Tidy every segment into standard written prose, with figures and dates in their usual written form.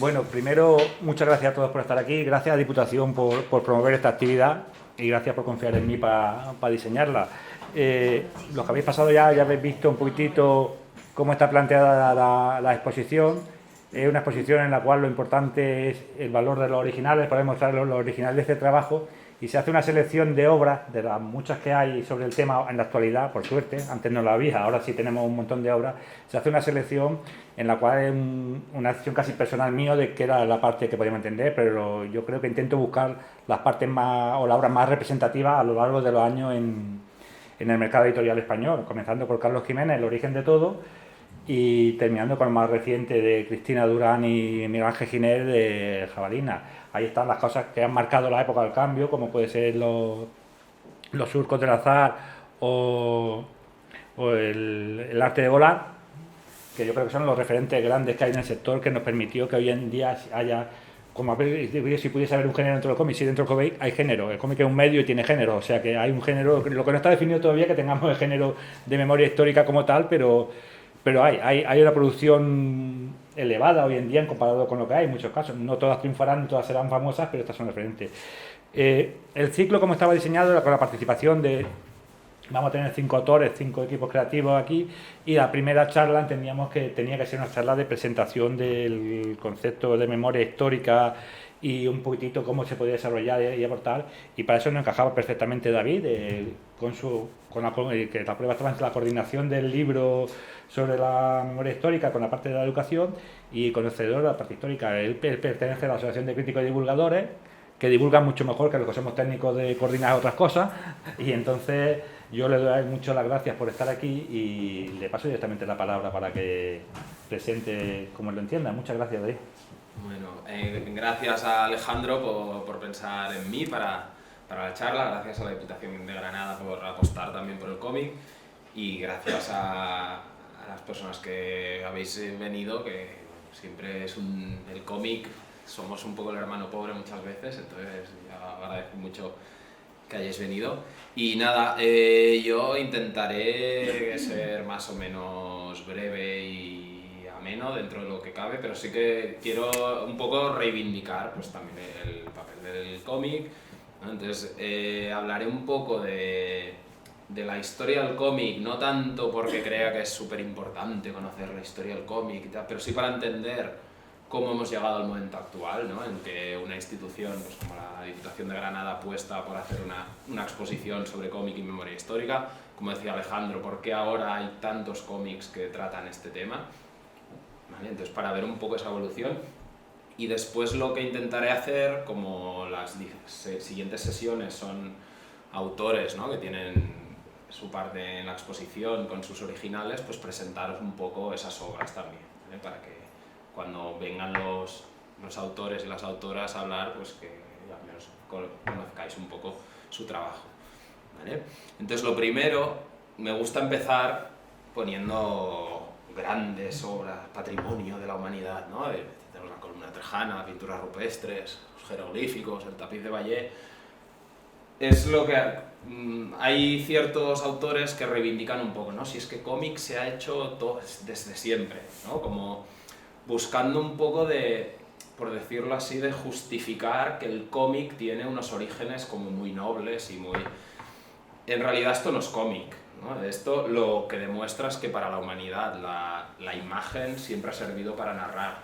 Bueno, primero, muchas gracias a todos por estar aquí, gracias a Diputación por promover esta actividad y gracias por confiar en mí para diseñarla. Los que habéis pasado ya habéis visto un poquitito cómo está planteada la exposición. Es una exposición en la cual lo importante es el valor de los originales, podemos mostrar los originales de este trabajo y se hace una selección de obras, de las muchas que hay sobre el tema en la actualidad, por suerte, antes no la había, ahora sí tenemos un montón de obras, se hace una selección en la cual es una acción casi personal mío de que era la parte que podíamos entender, pero yo creo que intento buscar las partes más, o las obras más representativas a lo largo de los años en el mercado editorial español, comenzando por Carlos Jiménez, El origen de todo, y terminando con el más reciente de Cristina Durán y Miguel Ángel Giner de Jabalina. Ahí están las cosas que han marcado la época del cambio, como puede ser los surcos del azar o el arte de volar, que yo creo que son los referentes grandes que hay en el sector que nos permitió que hoy en día haya, como si pudiese haber un género dentro del cómic, si dentro del cómic hay género, el cómic es un medio y tiene género, o sea que hay un género, lo que no está definido todavía que tengamos el género de memoria histórica como tal, pero hay una producción elevada hoy en día en comparado con lo que hay en muchos casos. No todas triunfarán, no todas serán famosas, pero estas son referentes. El ciclo, como estaba diseñado, con la participación de... Vamos a tener 5 autores, 5 equipos creativos aquí, y la primera charla entendíamos que tenía que ser una charla de presentación del concepto de memoria histórica y un poquitito cómo se podía desarrollar y aportar, y para eso nos encajaba perfectamente David, que la prueba estaba entre la coordinación del libro sobre la memoria histórica con la parte de la educación y conocedor de la parte histórica. Él pertenece a la Asociación de Críticos y Divulgadores, que divulgan mucho mejor que los que somos técnicos de coordinar otras cosas, y entonces yo le doy mucho las gracias por estar aquí y le paso directamente la palabra para que presente como él lo entienda. Muchas gracias, David. Bueno, gracias a Alejandro por pensar en mí para la charla, gracias a la Diputación de Granada por apostar también por el cómic y gracias a las personas que habéis venido, que siempre es el cómic, somos un poco el hermano pobre muchas veces, entonces ya agradezco mucho que hayáis venido. Y nada, yo intentaré ser más o menos breve y ameno dentro de lo que cabe, pero sí que quiero un poco reivindicar pues también el papel del cómic, ¿no? Entonces hablaré un poco de la historia del cómic, no tanto porque crea que es súper importante conocer la historia del cómic, pero sí para entender cómo hemos llegado al momento actual, ¿no? En que una institución pues, como la Diputación de Granada apuesta por hacer una exposición sobre cómic y memoria histórica. Como decía Alejandro, ¿por qué ahora hay tantos cómics que tratan este tema? ¿Vale? Entonces, para ver un poco esa evolución. Y después lo que intentaré hacer, como las siguientes sesiones son autores, ¿no? Que tienen su parte en la exposición con sus originales, pues presentaros un poco esas obras también, ¿vale? Para que cuando vengan los autores y las autoras a hablar, pues que al menos conozcáis un poco su trabajo, ¿vale? Entonces lo primero, me gusta empezar poniendo grandes obras, patrimonio de la humanidad, ¿no? Tenemos la columna trajana, pinturas rupestres, los jeroglíficos, el tapiz de Vallée. Es lo que hay ciertos autores que reivindican un poco, ¿no? Si es que cómic se ha hecho desde siempre, ¿no? Como buscando un poco de, por decirlo así, de justificar que el cómic tiene unos orígenes como muy nobles y muy... En realidad esto no es cómic, ¿no? Esto lo que demuestra es que para la humanidad la imagen siempre ha servido para narrar.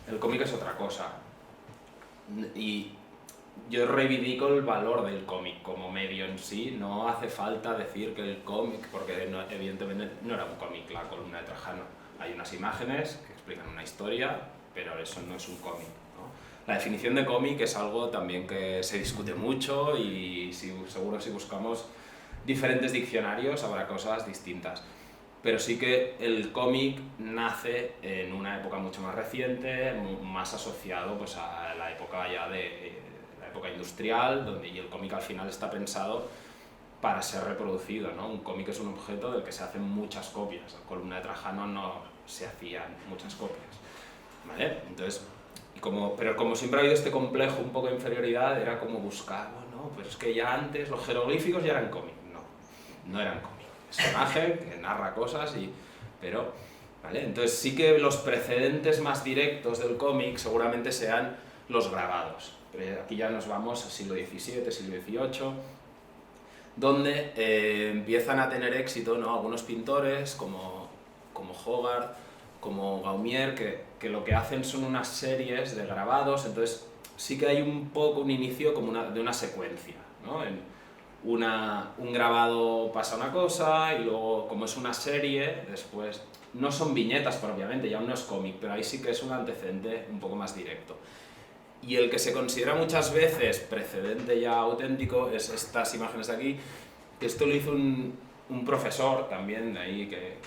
El cómic es otra cosa. Y yo reivindico el valor del cómic como medio en sí, no hace falta decir que el cómic, porque evidentemente no era un cómic la columna de Trajano. Hay unas imágenes que explican una historia, pero eso no es un cómic, ¿no? La definición de cómic es algo también que se discute mucho y seguro si buscamos diferentes diccionarios habrá cosas distintas. Pero sí que el cómic nace en una época mucho más reciente, más asociado pues, a la época ya de la época industrial, donde y el cómic al final está pensado para ser reproducido, ¿no? Un cómic es un objeto del que se hacen muchas copias. La columna de Trajano no se hacían muchas copias, ¿vale? Entonces, pero como siempre ha habido este complejo un poco de inferioridad, era como buscar, bueno, pues es que ya antes los jeroglíficos ya eran cómic. No eran cómic. Es una imagen que narra cosas, pero ¿vale? Entonces sí que los precedentes más directos del cómic seguramente sean los grabados. Pero aquí ya nos vamos al siglo XVII, siglo XVIII, donde empiezan a tener éxito, ¿no? Algunos pintores como Hogarth, como Gaumier, que lo que hacen son unas series de grabados. Entonces sí que hay un poco un inicio como de una secuencia, ¿no? Un grabado pasa una cosa y luego, como es una serie, después no son viñetas propiamente, ya no es cómic, pero ahí sí que es un antecedente un poco más directo. Y el que se considera muchas veces precedente ya auténtico es estas imágenes de aquí, que esto lo hizo un profesor también, de ahí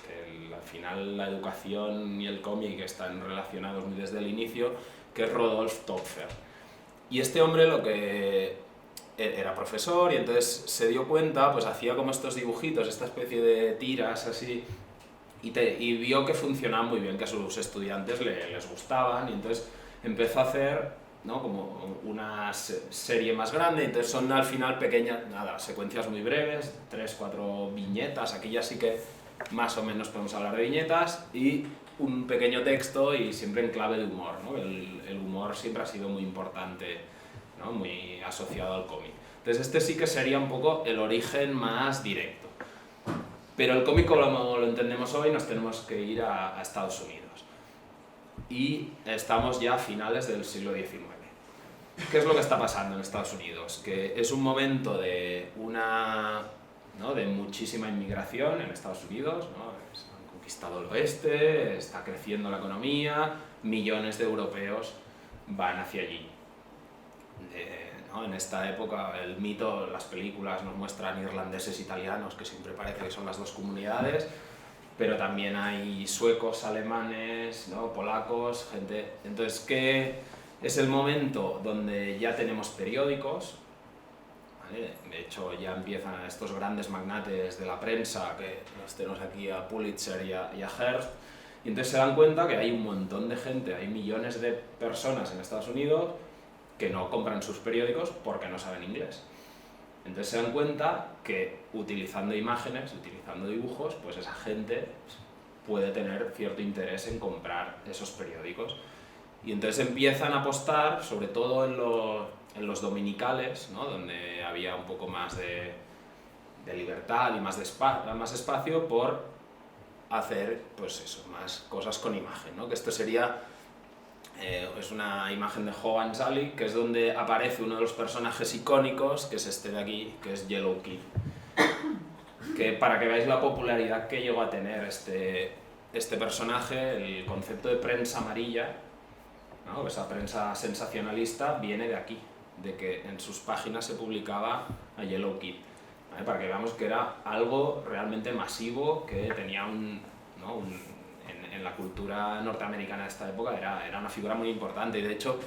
al final la educación y el cómic están relacionados muy desde el inicio, que es Rodolphe Töpffer. Y este hombre lo que era profesor y entonces se dio cuenta, pues hacía como estos dibujitos, esta especie de tiras así, y vio que funcionaban muy bien, que a sus estudiantes les gustaban, y entonces empezó a hacer, ¿no? Como una serie más grande. Entonces son al final pequeñas, secuencias muy breves, 3-4 viñetas, aquí ya sí que más o menos podemos hablar de viñetas, y un pequeño texto y siempre en clave de humor, ¿no? El humor siempre ha sido muy importante, ¿no? Muy asociado al cómic. Entonces este sí que sería un poco el origen más directo. Pero el cómic, como lo entendemos hoy, nos tenemos que ir a Estados Unidos. Y estamos ya a finales del siglo XIX. ¿Qué es lo que está pasando en Estados Unidos? Que es un momento de de muchísima inmigración en Estados Unidos, ¿no? Han conquistado el oeste, está creciendo la economía, millones de europeos van hacia allí. ¿No? En esta época el mito, las películas nos muestran irlandeses italianos, que siempre parece que son las dos comunidades, pero también hay suecos, alemanes, ¿no? Polacos, gente. Entonces, ¿qué es el momento donde ya tenemos periódicos? ¿Vale? De hecho, ya empiezan estos grandes magnates de la prensa, que los tenemos aquí a Pulitzer y a Hearst, y entonces se dan cuenta que hay un montón de gente, hay millones de personas en Estados Unidos que no compran sus periódicos porque no saben inglés. Entonces se dan cuenta que utilizando imágenes, utilizando dibujos, pues esa gente puede tener cierto interés en comprar esos periódicos. Y entonces empiezan a apostar, sobre todo en los dominicales, ¿no? Donde había un poco más de libertad y más espacio, por hacer, pues eso, más cosas con imagen, ¿no? Que esto sería... es una imagen de Hogan Sally, que es donde aparece uno de los personajes icónicos, que es este de aquí, que es Yellow Kid. Que para que veáis la popularidad que llegó a tener este personaje, el concepto de prensa amarilla, ¿no? Esa prensa sensacionalista viene de aquí, de que en sus páginas se publicaba a Yellow Kid, ¿vale? Para que veamos que era algo realmente masivo, que tenía en la cultura norteamericana de esta época era una figura muy importante, y de hecho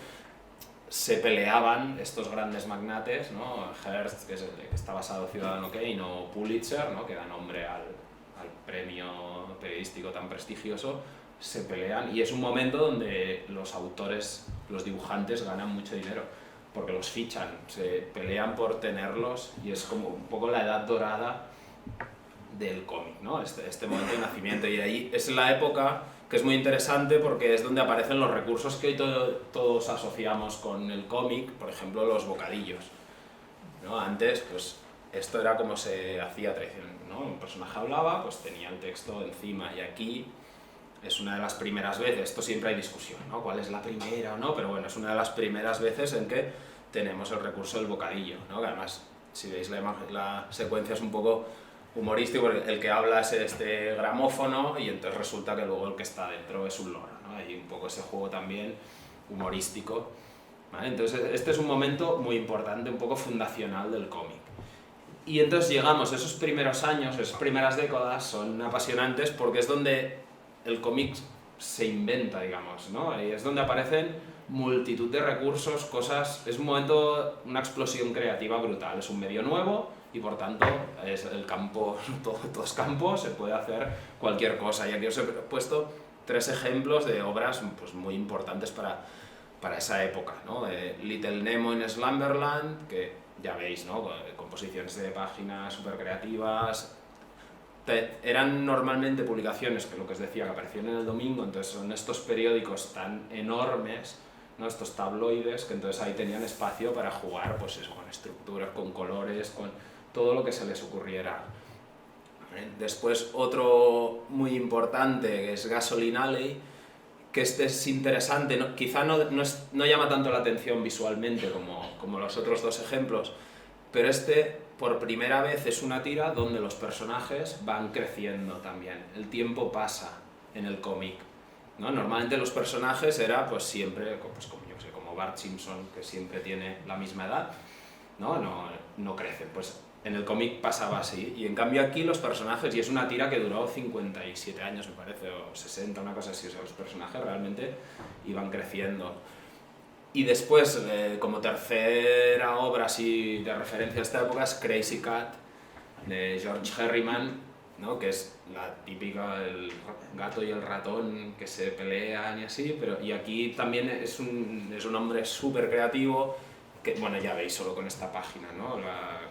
se peleaban estos grandes magnates, ¿no? Hearst, que está basado en Ciudadano Kane, o Pulitzer, ¿no? Que da nombre al premio periodístico tan prestigioso, se pelean, y es un momento donde los autores, los dibujantes ganan mucho dinero, porque los fichan, se pelean por tenerlos, y es como un poco la edad dorada del cómic, ¿no? Este momento de nacimiento, y ahí es la época que es muy interesante porque es donde aparecen los recursos que hoy todos asociamos con el cómic, por ejemplo los bocadillos, ¿no? Antes, pues esto era como se hacía tradicionalmente, ¿no? Un personaje hablaba, pues tenía el texto encima, y aquí es una de las primeras veces, esto siempre hay discusión, ¿no? ¿Cuál es la primera o no? Pero bueno, es una de las primeras veces en que tenemos el recurso del bocadillo, ¿no? Que además, si veis la secuencia es un poco humorístico, el que habla es este gramófono, y entonces resulta que luego el que está dentro es un loro, ¿no? Hay un poco ese juego también humorístico, ¿vale? Entonces este es un momento muy importante, un poco fundacional del cómic. Y entonces llegamos, esos primeros años, esas primeras décadas son apasionantes porque es donde el cómic se inventa, digamos, ¿no? Y es donde aparecen multitud de recursos, cosas, es un momento, una explosión creativa brutal, es un medio nuevo, y por tanto es el campo, todo es campo, se puede hacer cualquier cosa. Y aquí os he puesto 3 ejemplos de obras, pues, muy importantes para esa época, ¿no? Little Nemo en Slumberland, que ya veis, ¿no? Composiciones de páginas súper creativas, eran normalmente publicaciones que lo que os decía, que aparecían en el domingo, entonces son estos periódicos tan enormes, ¿no? Estos tabloides, que entonces ahí tenían espacio para jugar pues eso, con estructuras, con colores, con todo lo que se les ocurriera. Después otro muy importante que es Gasoline Alley, que este es interesante, ¿no? Quizá no llama tanto la atención visualmente como los otros dos ejemplos, pero este por primera vez es una tira donde los personajes van creciendo también, el tiempo pasa en el cómic, ¿no? Normalmente los personajes era pues siempre, pues como yo sé, como Bart Simpson, que siempre tiene la misma edad, no crecen, pues en el cómic pasaba así, y en cambio aquí los personajes, y es una tira que duró 57 años me parece, o 60, una cosa así, o sea, los personajes realmente iban creciendo. Y después, como tercera obra así de referencia a esta época, es Crazy Cat, de George Herriman, ¿no? Que es la típica, el gato y el ratón que se pelean y así, y aquí también es un hombre súper creativo, que, bueno, ya veis solo con esta página, ¿no?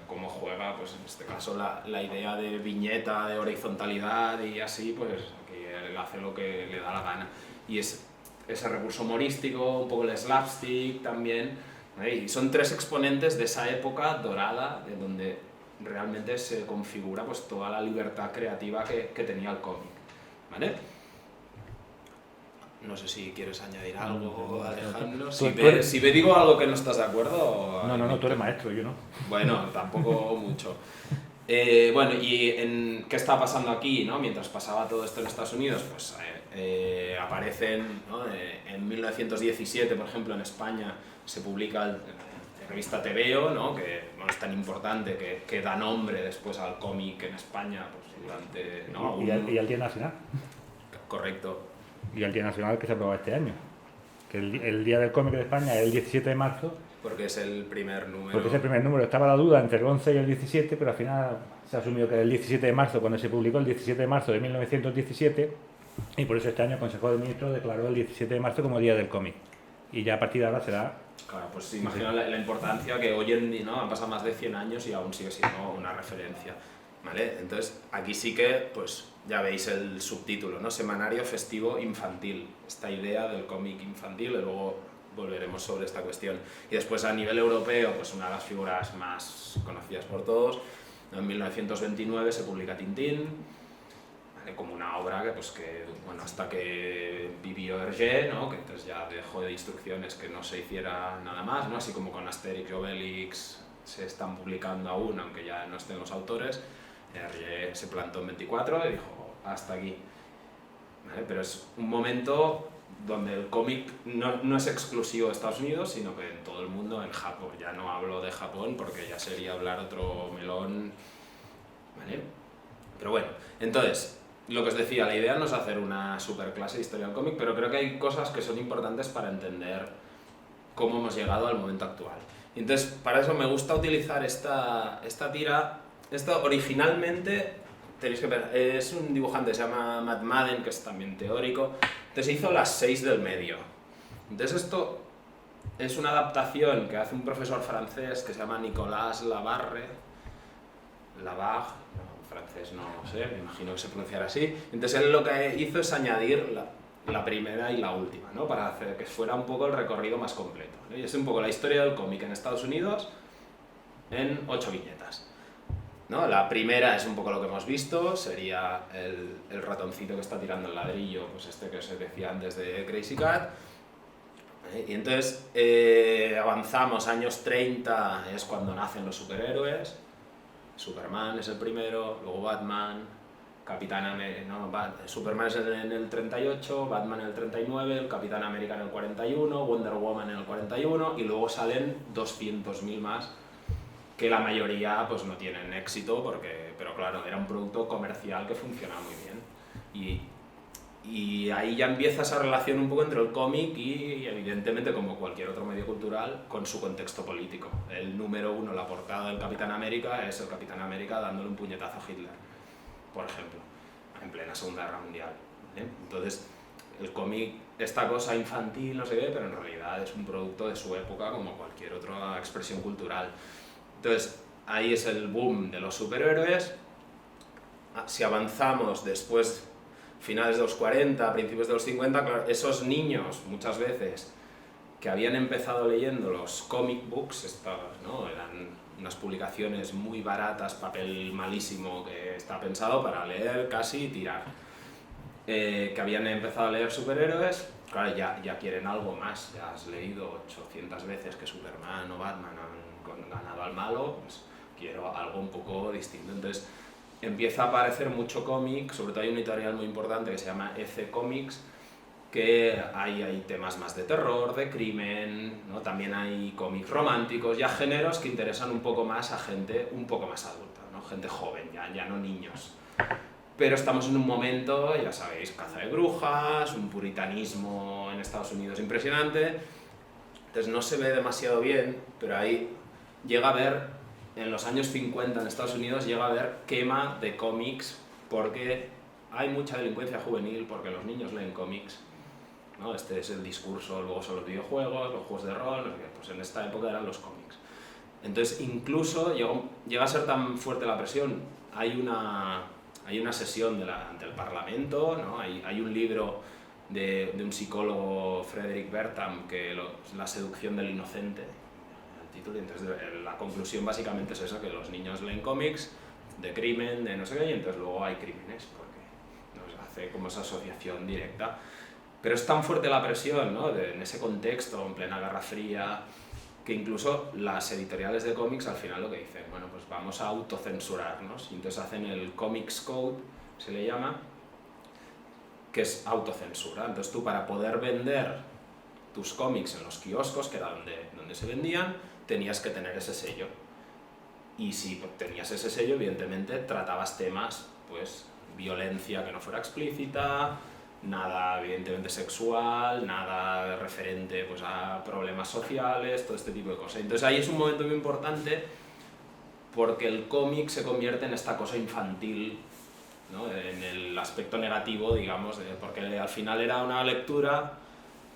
Cómo juega, pues en este caso la idea de viñeta, de horizontalidad y así, pues que él hace lo que le da la gana. Y es ese recurso humorístico, un poco el slapstick también, ¿vale? Y son tres exponentes de esa época dorada, de donde realmente se configura pues toda la libertad creativa que tenía el cómic, ¿vale? No sé si quieres añadir algo, Alejandro. Si me digo algo que no estás de acuerdo... No, tú eres maestro, yo no. Bueno, tampoco mucho. Bueno, ¿y qué está pasando aquí, ¿no? Mientras pasaba todo esto en Estados Unidos? Pues aparecen, ¿no? En 1917, por ejemplo, en España se publica la revista TVO, ¿no? Que bueno, es tan importante que da nombre después al cómic en España pues, durante... ¿no? ¿Y al Día Nacional? Correcto. Y al Día Nacional que se aprobó este año. Que el Día del Cómic de España es el 17 de marzo. Porque es el primer número. Porque es el primer número. Estaba la duda entre el 11 y el 17, pero al final se ha asumido que era el 17 de marzo cuando se publicó, el 17 de marzo de 1917, y por eso este año el Consejo de Ministros declaró el 17 de marzo como Día del Cómic. Y ya a partir de ahora será... Claro, pues imagina la importancia que hoy en día, ¿no? Han pasado más de 100 años y aún sigue siendo una referencia, ¿vale? Entonces, aquí sí que, pues, ya veis el subtítulo, ¿no? Semanario festivo infantil. Esta idea del cómic infantil, y luego volveremos sobre esta cuestión. Y después a nivel europeo, pues una de las figuras más conocidas por todos, en 1929 se publica Tintín, ¿vale? Como una obra que bueno, hasta que vivió Hergé, ¿no? Que entonces ya dejó de instrucciones que no se hiciera nada más, ¿no? Así como con Asterix y Obelix se están publicando aún, aunque ya no estén los autores. Hergé se plantó en 24 y dijo, hasta aquí. ¿Vale? Pero es un momento donde el cómic no es exclusivo de Estados Unidos, sino que en todo el mundo, en Japón. Ya no hablo de Japón porque ya sería hablar otro melón, ¿vale? Pero bueno, entonces, lo que os decía, la idea no es hacer una superclase de historia del cómic, pero creo que hay cosas que son importantes para entender cómo hemos llegado al momento actual. Y entonces, para eso me gusta utilizar esta tira. Esto originalmente, tenéis que ver, es un dibujante, se llama Matt Madden, que es también teórico. Entonces hizo las 6 del medio. Entonces esto es una adaptación que hace un profesor francés que se llama Nicolas Labarre, francés no sé, me imagino que se pronunciará así. Entonces él lo que hizo es añadir la primera y la última, ¿no? Para hacer que fuera un poco el recorrido más completo, ¿no? Y es un poco la historia del cómic en Estados Unidos en 8 viñetas, ¿no? La primera es un poco lo que hemos visto, sería el ratoncito que está tirando el ladrillo, pues este que os decía antes de Crazy Cat. Y entonces avanzamos, años 30 es cuando nacen los superhéroes. Superman es el primero, luego Batman, Capitán América, Superman es en el 38, Batman en el 39, el Capitán América en el 41, Wonder Woman en el 41 y luego salen 200.000 más que la mayoría pues no tienen éxito pero claro, era un producto comercial que funcionaba muy bien y ahí ya empieza esa relación un poco entre el cómic y evidentemente como cualquier otro medio cultural con su contexto político. El número 1, la portada del Capitán América es el Capitán América dándole un puñetazo a Hitler, por ejemplo, en plena Segunda Guerra Mundial, ¿vale? Entonces el cómic, esta cosa infantil, no sé qué, pero en realidad es un producto de su época como cualquier otra expresión cultural. Entonces, ahí es el boom de los superhéroes si avanzamos después, finales de los 40, principios de los 50, claro, esos niños muchas veces que habían empezado leyendo los comic books, estas, ¿no? Eran unas publicaciones muy baratas, papel malísimo que está pensado para leer casi y tirar, que habían empezado a leer superhéroes, claro, ya quieren algo más, ya has leído 800 veces que Superman o Batman han ganado al malo, pues quiero algo un poco distinto. Entonces empieza a aparecer mucho cómic, sobre todo hay una editorial muy importante que se llama EC Comics, que hay temas más de terror, de crimen, ¿no? También hay cómics románticos, ya géneros que interesan un poco más a gente un poco más adulta, ¿no? Gente joven, ya no niños. Pero estamos en un momento, ya sabéis, caza de brujas, un puritanismo en Estados Unidos impresionante, entonces no se ve demasiado bien, pero ahí llega a haber, en los años 50 en Estados Unidos, llega a haber quema de cómics porque hay mucha delincuencia juvenil, porque los niños leen cómics, ¿no? Este es el discurso, luego son los videojuegos, los juegos de rol, no sé qué, pues en esta época eran los cómics. Entonces incluso llega a ser tan fuerte la presión, hay una sesión del Parlamento, ¿no? Hay un libro de un psicólogo, Frederick Bertham, que La seducción del inocente, el título, y entonces la conclusión básicamente es eso, que los niños leen cómics de crimen, de no sé qué, y entonces luego hay crímenes, porque nos hace como esa asociación directa. Pero es tan fuerte la presión, ¿no? En ese contexto, en plena Guerra Fría, que incluso las editoriales de cómics al final lo que dicen, bueno, pues vamos a autocensurarnos, y entonces hacen el Comics Code, se le llama, que es autocensura. Entonces tú, para poder vender tus cómics en los kioscos, que era donde se vendían, tenías que tener ese sello. Y si tenías ese sello, evidentemente tratabas temas, pues, violencia que no fuera explícita, nada evidentemente sexual, nada referente pues a problemas sociales, todo este tipo de cosas. Entonces ahí es un momento muy importante porque el cómic se convierte en esta cosa infantil, ¿no? En el aspecto negativo, digamos, porque al final era una lectura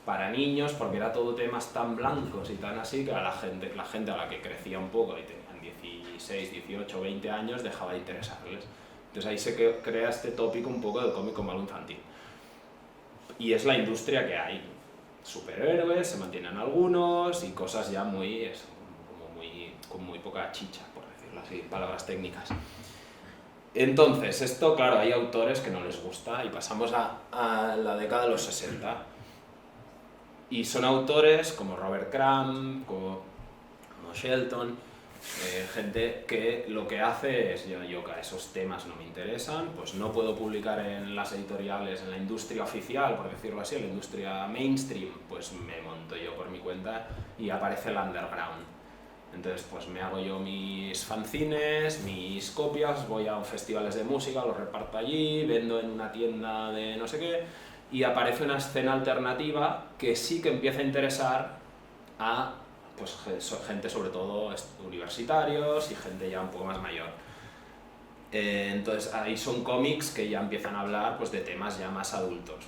para niños, porque era todo temas tan blancos y tan así que a la gente a la que crecía un poco y tenían 16, 18, 20 años dejaba de interesarles. Entonces ahí se crea este tópico un poco del cómic como algo infantil. Y es la industria que hay. Superhéroes, se mantienen algunos y cosas ya con muy poca chicha, por decirlo así, palabras técnicas. Entonces, esto, claro, hay autores que no les gusta y pasamos a la década de los 60. Y son autores como Robert Crumb, como Shelton, gente que lo que hace es, yo esos temas no me interesan, pues no puedo publicar en las editoriales, en la industria oficial, por decirlo así, en la industria mainstream, pues me monto yo por mi cuenta y aparece el underground. Entonces pues me hago yo mis fanzines, mis copias, voy a festivales de música, los reparto allí, vendo en una tienda de no sé qué, y aparece una escena alternativa que sí que empieza a interesar a pues gente sobre todo universitarios y gente ya un poco más mayor. Entonces ahí son cómics que ya empiezan a hablar pues de temas ya más adultos,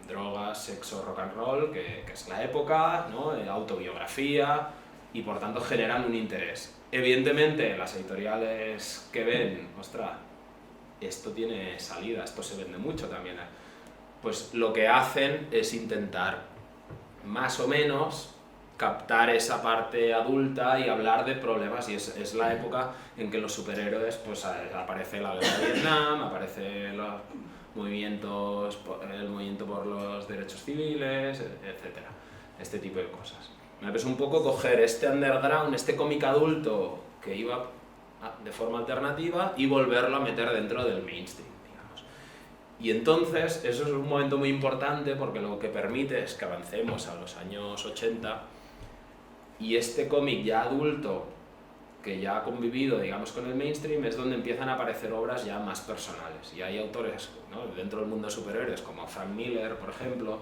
drogas, sexo, rock and roll, que es la época, ¿no? Autobiografía, y por tanto generan un interés. Evidentemente las editoriales que ven, ostras, esto tiene salida, esto se vende mucho también, pues lo que hacen es intentar más o menos captar esa parte adulta y hablar de problemas, y es la época en que los superhéroes, pues aparece la guerra de Vietnam, aparece el movimiento por los derechos civiles, etcétera, este tipo de cosas. Es un poco coger este underground, este cómic adulto que iba de forma alternativa y volverlo a meter dentro del mainstream, digamos. Y entonces eso es un momento muy importante porque lo que permite es que avancemos a los años 80 y este cómic ya adulto, que ya ha convivido, digamos, con el mainstream, es donde empiezan a aparecer obras ya más personales. Y hay autores, ¿no?, dentro del mundo de superhéroes, como Frank Miller, por ejemplo,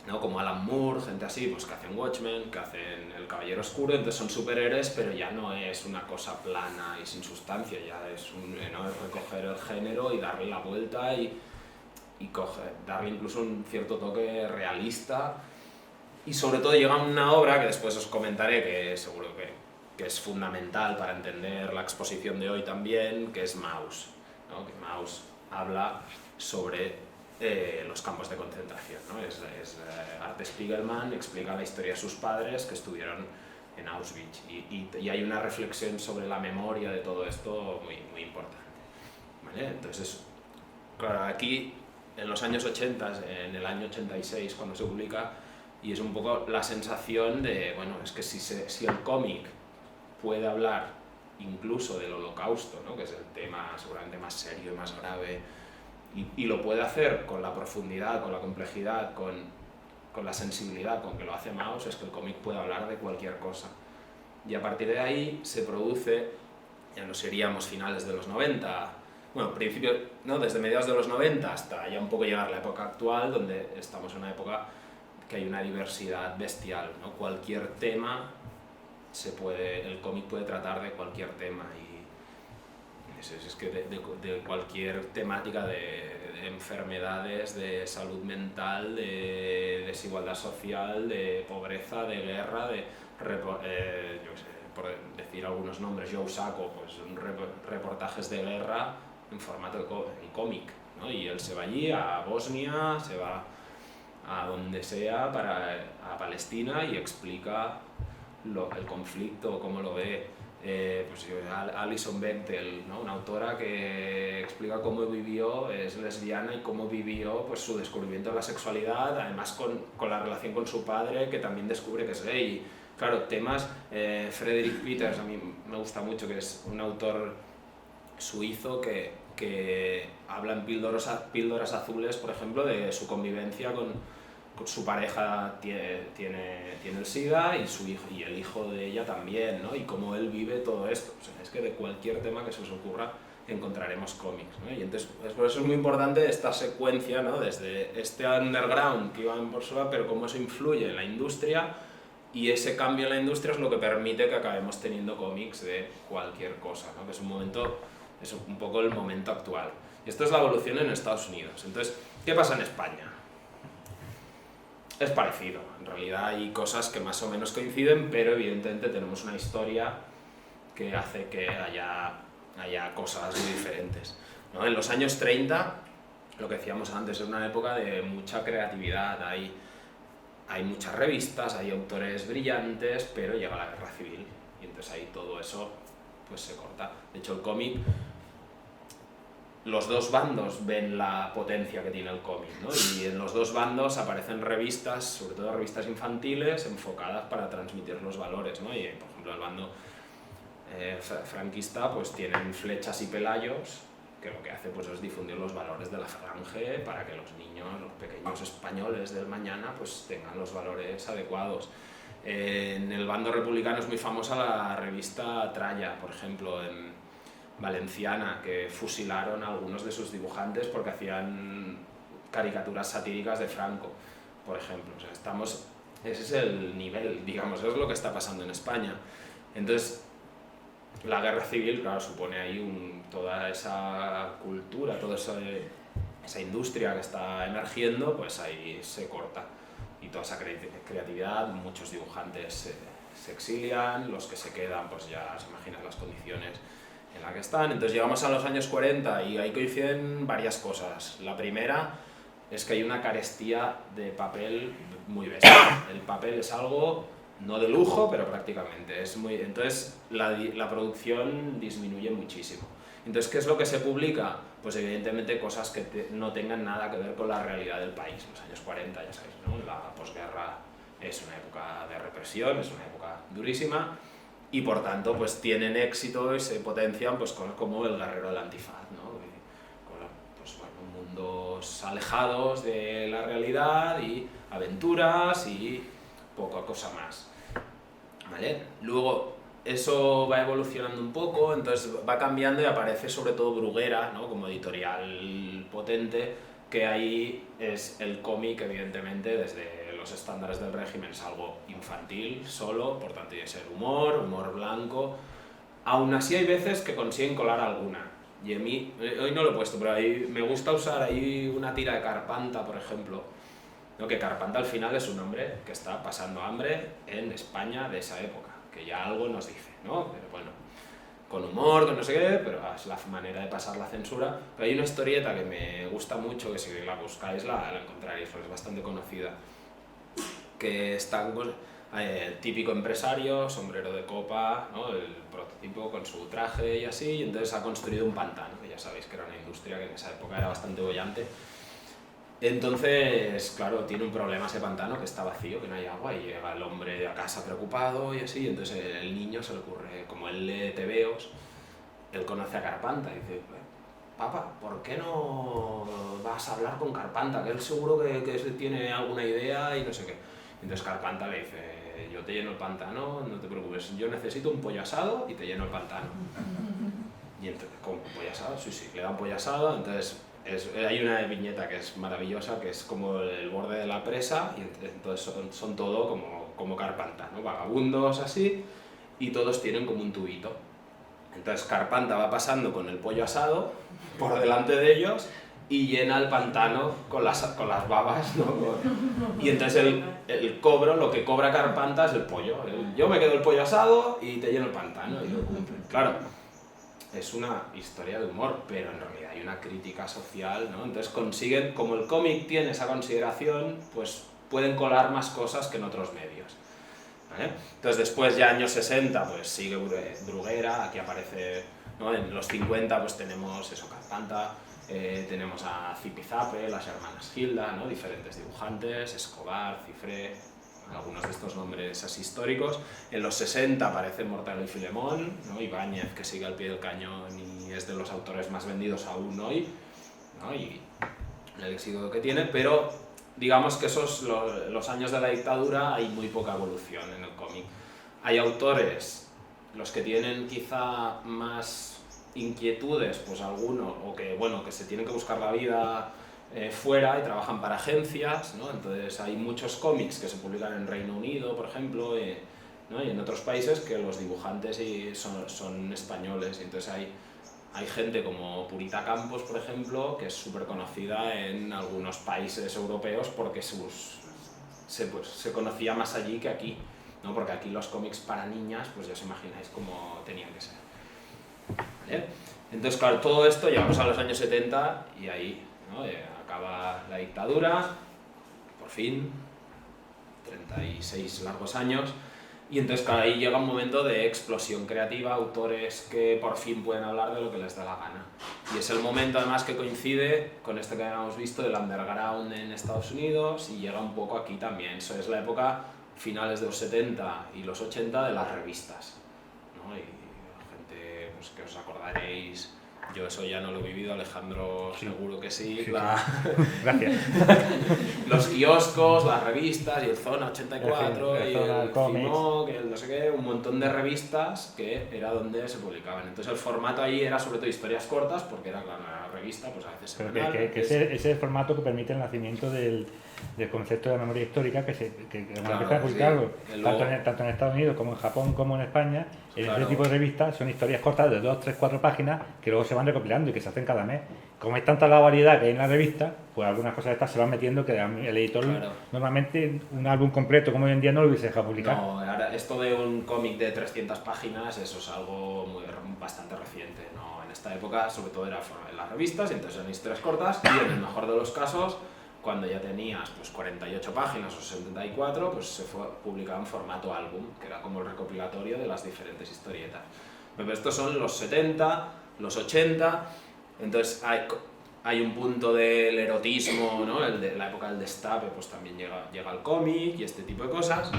¿no?, como Alan Moore, gente así, pues que hacen Watchmen, que hacen El Caballero Oscuro, entonces son superhéroes, pero ya no es una cosa plana y sin sustancia, ya es, ¿no?, es recoger el género y darle la vuelta y darle incluso un cierto toque realista. Y sobre todo llega una obra que después os comentaré, que seguro que es fundamental para entender la exposición de hoy también, que es Maus. ¿no? Que Maus habla sobre los campos de concentración, ¿no? Art Spiegelman explica la historia de sus padres que estuvieron en Auschwitz y hay una reflexión sobre la memoria de todo esto muy, muy importante, ¿vale? Entonces, claro, aquí en los años 80, en el año 86 cuando se publica, y es un poco la sensación de, bueno, es que si el cómic puede hablar incluso del Holocausto, ¿no? Que es el tema seguramente más serio y más grave, y lo puede hacer con la profundidad, con la complejidad, con la sensibilidad con que lo hace Maus, es que el cómic puede hablar de cualquier cosa. Y a partir de ahí se produce, ya no seríamos finales de los 90, bueno, principio, ¿no? Desde mediados de los 90 hasta ya un poco llegar la época actual, donde estamos en una época que hay una diversidad bestial, ¿no? Cualquier tema el cómic puede tratar de cualquier tema, y es que de cualquier temática de enfermedades, de salud mental, de desigualdad social, de pobreza, de guerra, yo qué sé, por decir algunos nombres, Joe Sacco, pues reportajes de guerra en formato en cómic, ¿no? Y él se va allí a Bosnia, se va a donde sea, a Palestina, y explica el conflicto, cómo lo ve. Pues Alison Bechdel, ¿no? Una autora que explica cómo vivió, es lesbiana, y cómo vivió pues, su descubrimiento de la sexualidad, además con la relación con su padre, que también descubre que es gay. Claro, temas, Frederick Peters, a mí me gusta mucho, que es un autor suizo que habla en píldoras azules, por ejemplo, de su convivencia con su pareja tiene el SIDA, y su hijo, y el hijo de ella también, ¿no? Y cómo él vive todo esto. O sea, es que de cualquier tema que se os ocurra encontraremos cómics, ¿no? Y entonces, por eso es muy importante esta secuencia, ¿no? Desde este underground que iba en Bolsova, pero cómo eso influye en la industria, y ese cambio en la industria es lo que permite que acabemos teniendo cómics de cualquier cosa, ¿no? Que es un poco el momento actual. Y esto es la evolución en Estados Unidos. Entonces, ¿qué pasa en España? Es parecido, en realidad hay cosas que más o menos coinciden, pero evidentemente tenemos una historia que hace que haya cosas muy diferentes, ¿no? En los años 30, lo que decíamos antes, es una época de mucha creatividad, hay muchas revistas, hay autores brillantes, pero llega la guerra civil, y entonces ahí todo eso pues se corta. De hecho, el cómic, los dos bandos ven la potencia que tiene el cómic, ¿no? Y en los dos bandos aparecen revistas, sobre todo revistas infantiles, enfocadas para transmitir los valores, ¿no? Y, por ejemplo, el bando franquista pues tienen Flechas y Pelayos, que lo que hace pues es difundir los valores de la Falange para que los niños, los pequeños españoles del mañana, pues tengan los valores adecuados. En el bando republicano es muy famosa la revista Tralla, por ejemplo, en valenciana, que fusilaron a algunos de sus dibujantes porque hacían caricaturas satíricas de Franco, por ejemplo. O sea, ese es el nivel, digamos, eso es lo que está pasando en España. Entonces, la guerra civil, claro, supone ahí toda esa cultura, toda esa industria que está emergiendo, pues ahí se corta. Y toda esa creatividad, muchos dibujantes se exilian, los que se quedan, pues ya se imaginan las condiciones en las que están. Entonces llegamos a los años 40 y ahí coinciden varias cosas. La primera es que hay una carestía de papel muy bestia. El papel es algo no de lujo, pero prácticamente. Entonces la producción disminuye muchísimo. Entonces, ¿qué es lo que se publica? Pues evidentemente cosas que no tengan nada que ver con la realidad del país. Los años 40, ya sabéis, ¿no? La posguerra es una época de represión, es una época durísima, y por tanto pues tienen éxito y se potencian pues cosas como El guerrero del antifaz, ¿no? Pues bueno, mundos alejados de la realidad y aventuras y poca cosa más, ¿vale? Luego eso va evolucionando un poco, entonces va cambiando y aparece sobre todo Bruguera, ¿no? Como editorial potente, que ahí es el cómic, evidentemente, desde los estándares del régimen es algo infantil solo, por tanto tiene que ser humor blanco. Aún así hay veces que consiguen colar alguna, y a mí, hoy no lo he puesto, pero ahí me gusta usar ahí una tira de Carpanta, por ejemplo, ¿no? Que Carpanta al final es un hombre que está pasando hambre en España de esa época, que ya algo nos dice, ¿no? Pero bueno, con humor, con no sé qué, pero es la manera de pasar la censura. Pero hay una historieta que me gusta mucho, que si la buscáis la encontraréis, porque es bastante conocida, que está el típico empresario, sombrero de copa, ¿no? El prototipo con su traje y así, y entonces ha construido un pantano, que ya sabéis que era una industria que en esa época era bastante bollante. Entonces, claro, tiene un problema ese pantano, que está vacío, que no hay agua, y llega el hombre a casa preocupado y así, y entonces el niño se le ocurre, como él lee tebeos, él conoce a Carpanta y dice, papá, ¿por qué no vas a hablar con Carpanta? Que él seguro que tiene alguna idea y no sé qué. Entonces Carpanta le dice, yo te lleno el pantano, no te preocupes, yo necesito un pollo asado y te lleno el pantano. Y entonces, ¿cómo? ¿Pollo asado? Sí, le da un pollo asado, entonces hay una viñeta que es maravillosa, que es como el borde de la presa, y entonces son todo como Carpanta, ¿no? Vagabundos así, y todos tienen como un tubito. Entonces Carpanta va pasando con el pollo asado por delante de ellos y llena el pantano con las babas, ¿no? Y entonces el cobro, lo que cobra Carpanta es el pollo. Yo me quedo el pollo asado y te lleno el pantano y lo cumple. Claro, es una historia de humor, pero en realidad hay una crítica social, ¿no? Entonces consiguen, como el cómic tiene esa consideración, pues pueden colar más cosas que en otros medios. ¿Vale? Entonces después, ya años 60, pues sigue Bruguera, aquí aparece, ¿no? En los 50 pues tenemos eso, Carpanta, tenemos a Zipizape, las hermanas Gilda, ¿no? Diferentes dibujantes, Escobar, Cifré, algunos de estos nombres así históricos. En los 60 aparece Mortadelo y Filemón, ¿no? Ibáñez, que sigue al pie del cañón y es de los autores más vendidos aún hoy, ¿no? Y el éxito que tiene, pero digamos que esos, los años de la dictadura, hay muy poca evolución en el cómic. Hay autores, los que tienen quizá más inquietudes, pues algunos, o que, bueno, que se tienen que buscar la vida fuera y trabajan para agencias, ¿no? Entonces hay muchos cómics que se publican en Reino Unido, por ejemplo, ¿no? Y en otros países que los dibujantes son españoles, y entonces hay gente como Purita Campos, por ejemplo, que es súper conocida en algunos países europeos porque se conocía más allí que aquí, ¿no? Porque aquí los cómics para niñas, pues ya os imagináis cómo tenían que ser. ¿Vale? Entonces, claro, todo esto llegamos a los años 70 y ahí, ¿no? Acaba la dictadura, por fin, 36 largos años. Y entonces, claro, ahí llega un momento de explosión creativa, autores que por fin pueden hablar de lo que les da la gana. Y es el momento, además, que coincide con esto que habíamos visto del underground en Estados Unidos, y llega un poco aquí también. Eso es la época, finales de los 70 y los 80, de las revistas, ¿no? Y gente, pues, que os acordaréis, yo eso ya no lo he vivido, Alejandro sí. Seguro que sí. Gracias. Los kioscos, las revistas, y el Zona 84, y el Cimoc, el no sé qué, un montón de revistas que era donde se publicaban. Entonces el formato ahí era sobre todo historias cortas, porque era, claro, una revista, pues a veces semanal. Pero ese es el formato que permite el nacimiento del concepto de la memoria histórica, que claro, empieza a publicarlo, sí. tanto en Estados Unidos como en Japón como en España. En claro. Este tipo de revistas son historias cortas de 2, 3, 4 páginas que luego se van recopilando y que se hacen cada mes. Como hay tanta la variedad que hay en la revista, pues algunas cosas de estas se van metiendo que el editor, claro. Normalmente un álbum completo como hoy en día no lo hubiese dejado publicar. No, ahora esto de un cómic de 300 páginas, eso es algo bastante reciente, ¿no? En esta época sobre todo era en las revistas, y entonces eran historias cortas, y en el mejor de los casos, cuando ya tenías pues 48 páginas o 74, pues se publicaba en formato álbum, que era como el recopilatorio de las diferentes historietas. Pero estos son los 70, los 80, entonces hay un punto del erotismo, ¿no? La época del destape, pues también llega el cómic y este tipo de cosas.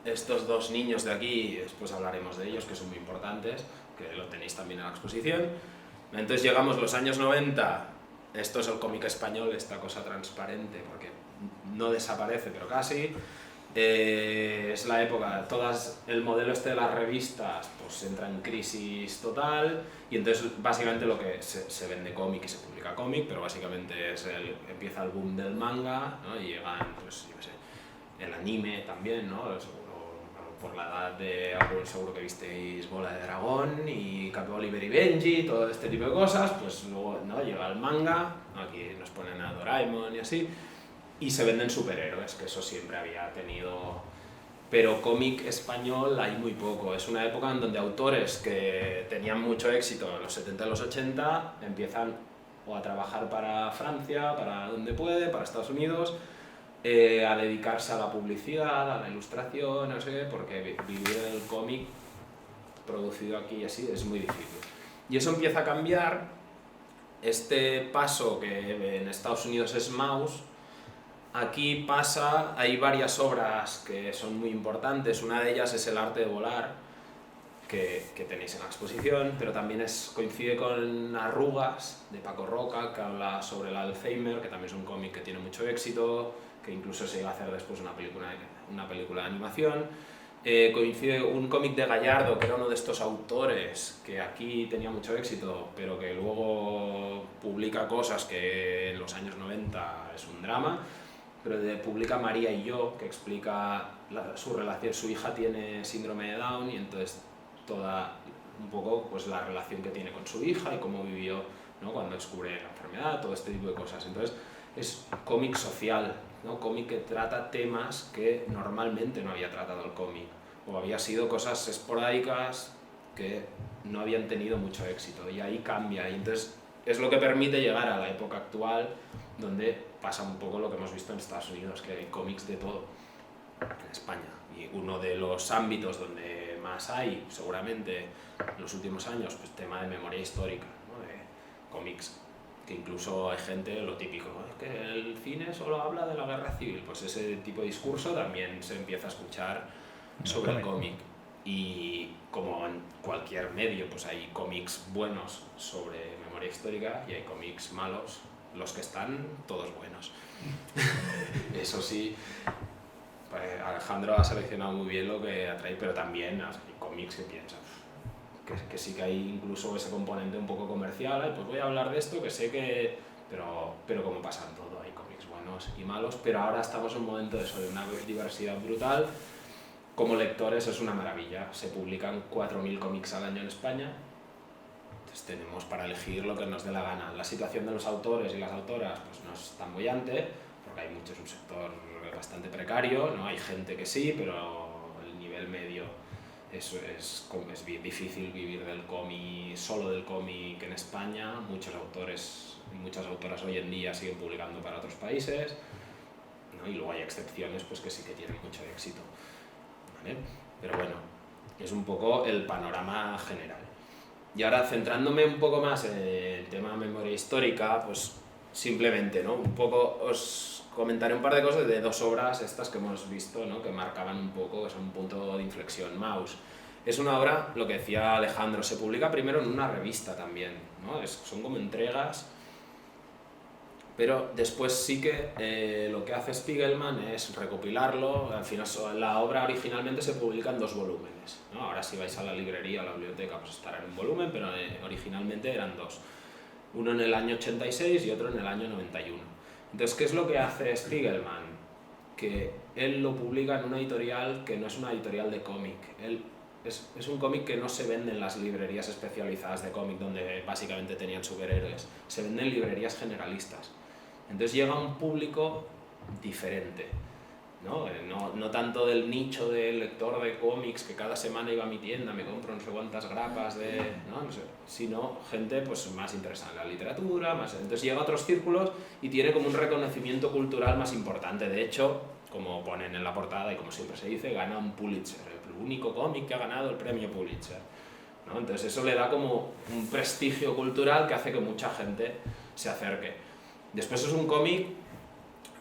Estos dos niños de aquí, después hablaremos de ellos, que son muy importantes, que lo tenéis también en la exposición. Entonces llegamos los años 90, esto es el cómic español, esta cosa transparente, porque no desaparece, pero casi. Es la época, el modelo este de las revistas pues entra en crisis total, y entonces básicamente lo que se vende cómic y se publica cómic, pero básicamente empieza el boom del manga, ¿no? Y llegan, pues yo qué sé, el anime también, ¿no? Por la edad de algún, seguro que visteis Bola de Dragón y Cap Oliver y Benji, todo este tipo de cosas, pues luego, ¿no? Llega el manga, ¿no? Aquí nos ponen a Doraemon y así, y se venden superhéroes, que eso siempre había tenido pero cómic español hay muy poco. Es una época en donde autores que tenían mucho éxito en los 70 y los 80 empiezan o a trabajar para Francia, para donde puede, para Estados Unidos, a dedicarse a la publicidad, a la ilustración, no sé, porque vivir el cómic producido aquí así es muy difícil. Y eso empieza a cambiar. Este paso que en Estados Unidos es Maus, aquí pasa, hay varias obras que son muy importantes. Una de ellas es El arte de volar, que tenéis en la exposición, pero también coincide con Arrugas, de Paco Roca, que habla sobre el Alzheimer, que también es un cómic que tiene mucho éxito, que incluso se iba a hacer después una película de animación. Coincide un cómic de Gallardo, que era uno de estos autores que aquí tenía mucho éxito, pero que luego publica cosas que en los años 90 es un drama, pero publica María y yo, que explica su relación. Su hija tiene síndrome de Down y entonces toda un poco pues la relación que tiene con su hija y cómo vivió, ¿no?, cuando descubre la enfermedad, todo este tipo de cosas. Entonces es cómic social, ¿no?, cómic que trata temas que normalmente no había tratado el cómic, o había sido cosas esporádicas que no habían tenido mucho éxito, y ahí cambia, y entonces es lo que permite llegar a la época actual, donde pasa un poco lo que hemos visto en Estados Unidos, que hay cómics de todo en España. Y uno de los ámbitos donde más hay, seguramente en los últimos años, pues tema de memoria histórica, ¿no?, de cómics, que incluso hay gente, lo típico, es que el cine solo habla de la guerra civil, pues ese tipo de discurso también se empieza a escuchar sobre el cómic. Y como en cualquier medio, pues hay cómics buenos sobre memoria histórica y hay cómics malos, los que están, todos buenos. Eso sí, pues Alejandro ha seleccionado muy bien lo que atrae, pero también hay cómics que piensan que sí que hay incluso ese componente un poco comercial. Pues voy a hablar de esto, que sé que... Pero como pasa en todo, hay cómics buenos y malos, pero ahora estamos en un momento de eso, de una diversidad brutal. Como lectores es una maravilla, se publican 4.000 cómics al año en España, entonces tenemos para elegir lo que nos dé la gana. La situación de los autores y las autoras pues no es tan boyante, porque hay mucho, es un sector bastante precario, ¿no? Hay gente que sí, pero el nivel medio es bien difícil vivir del cómic, solo del cómic en España. Muchos autores y muchas autoras hoy en día siguen publicando para otros países, ¿no? Y luego hay excepciones pues que sí que tienen mucho éxito, ¿vale? Pero bueno, es un poco el panorama general. Y ahora, centrándome un poco más en el tema de memoria histórica, pues simplemente, ¿no?, un poco os comentaré un par de cosas de dos obras estas que hemos visto, ¿no?, que marcaban un poco, que son un punto de inflexión. Maus es una obra, lo que decía Alejandro, se publica primero en una revista también, ¿no? Son como entregas, pero después sí que lo que hace Spiegelman es recopilarlo. Al final la obra originalmente se publica en 2 volúmenes, ¿no? Ahora si vais a la librería, a la biblioteca, pues estará en un volumen, pero originalmente eran 2. Uno en el año 86 y otro en el año 91. Entonces, ¿qué es lo que hace Spiegelman? Que él lo publica en una editorial que no es una editorial de cómic. Es un cómic que no se vende en las librerías especializadas de cómic, donde básicamente tenían superhéroes. Se vende en librerías generalistas. Entonces llega a un público diferente, ¿no? No tanto del nicho del lector de cómics que cada semana iba a mi tienda, me compro no sé cuántas grapas no sé, sino gente pues más interesada en la literatura, entonces llega a otros círculos y tiene como un reconocimiento cultural más importante. De hecho, como ponen en la portada y como siempre se dice, gana un Pulitzer, el único cómic que ha ganado el premio Pulitzer, ¿no? Entonces eso le da como un prestigio cultural que hace que mucha gente se acerque. Después es un cómic.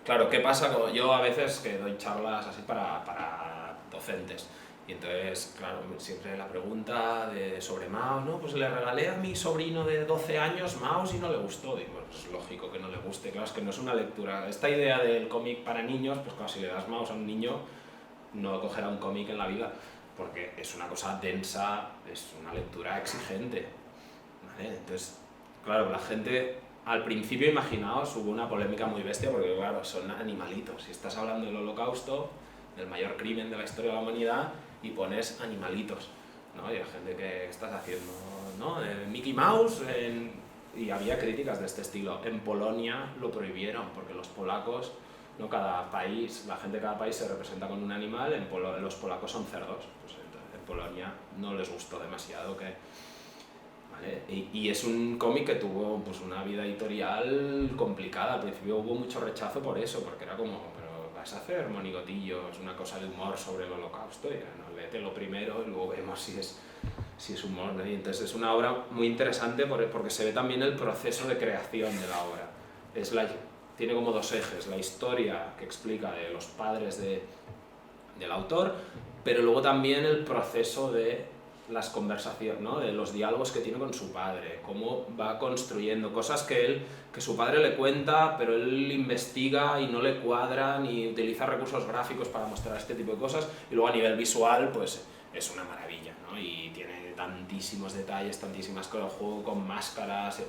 Claro, ¿qué pasa? Yo a veces que doy charlas así para docentes, y entonces, claro, siempre la pregunta sobre Maus, ¿no? Pues le regalé a mi sobrino de 12 años Maus y no le gustó. Digo, pues es lógico que no le guste, claro, es que no es una lectura. Esta idea del cómic para niños, pues claro, si le das Maus a un niño, no cogerá un cómic en la vida, porque es una cosa densa, es una lectura exigente, ¿vale? Entonces, claro, la gente... Al principio, imaginaos, hubo una polémica muy bestia porque, claro, son animalitos. Si estás hablando del Holocausto, del mayor crimen de la historia de la humanidad, y pones animalitos, ¿no? Y hay gente que estás haciendo, ¿no? Mickey Mouse, y había críticas de este estilo. En Polonia lo prohibieron porque los polacos ¿no? Cada país, la gente de cada país se representa con un animal. Los polacos son cerdos, pues en Polonia no les gustó demasiado que... ¿Vale? Y es un cómic que tuvo pues, una vida editorial complicada. Al principio hubo mucho rechazo por eso, porque era como, pero vas a hacer monigotillos, una cosa de humor sobre el holocausto, y era, no, léetelo primero y luego vemos si es humor, ¿no? Y entonces es una obra muy interesante porque se ve también el proceso de creación de la obra. Tiene como dos ejes: la historia que explica de los padres del autor, pero luego también el proceso de las conversaciones, ¿no? De los diálogos que tiene con su padre, cómo va construyendo cosas que su padre le cuenta, pero él investiga y no le cuadran, y utiliza recursos gráficos para mostrar este tipo de cosas, y luego a nivel visual pues es una maravilla, ¿no? Y tiene tantísimos detalles, tantísimas cosas, juego con máscaras.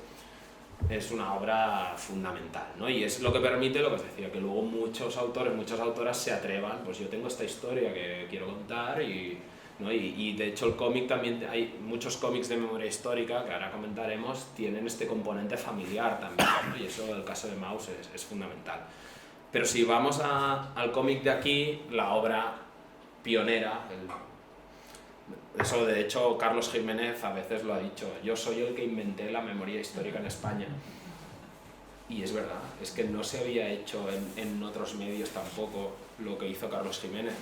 Es una obra fundamental, ¿no? Y es lo que permite, lo que os decía, que luego muchos autores, muchas autoras se atrevan, pues yo tengo esta historia que quiero contar, ¿no? Y de hecho el cómic también, hay muchos cómics de memoria histórica, que ahora comentaremos, tienen este componente familiar también, ¿no? Y eso, el caso de Maus, es fundamental. Pero si vamos al cómic de aquí, la obra pionera, eso de hecho Carlos Jiménez a veces lo ha dicho: yo soy el que inventé la memoria histórica en España. Y es verdad, es que no se había hecho en otros medios tampoco lo que hizo Carlos Jiménez.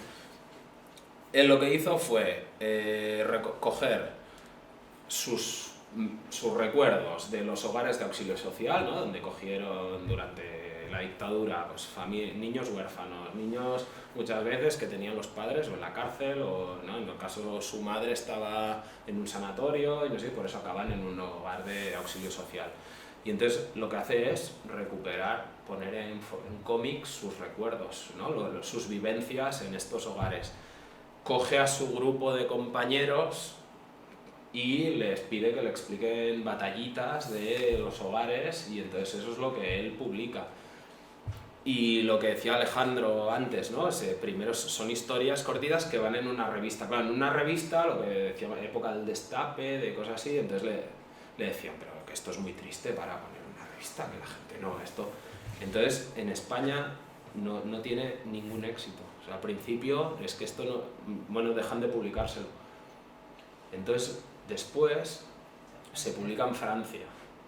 Él lo que hizo fue recoger sus recuerdos de los hogares de auxilio social, ¿no? Donde cogieron durante la dictadura pues, niños huérfanos, niños muchas veces que tenían los padres o en la cárcel, o ¿no? En el caso su madre estaba en un sanatorio y no sé, por eso acaban en un hogar de auxilio social. Y entonces lo que hace es recuperar, poner en cómics sus recuerdos, ¿no? Sus vivencias en estos hogares. Coge a su grupo de compañeros y les pide que le expliquen batallitas de los hogares, y entonces eso es lo que él publica. Y lo que decía Alejandro antes, ¿no? Primero son historias cortitas que van en una revista. Claro, en una revista, lo que decía, época del destape, de cosas así, entonces le decían, pero que esto es muy triste para poner en una revista, que la gente no, esto... Entonces, en España no tiene ningún éxito. O sea, al principio es que esto no... Bueno, dejan de publicárselo. Entonces, después se publica en Francia.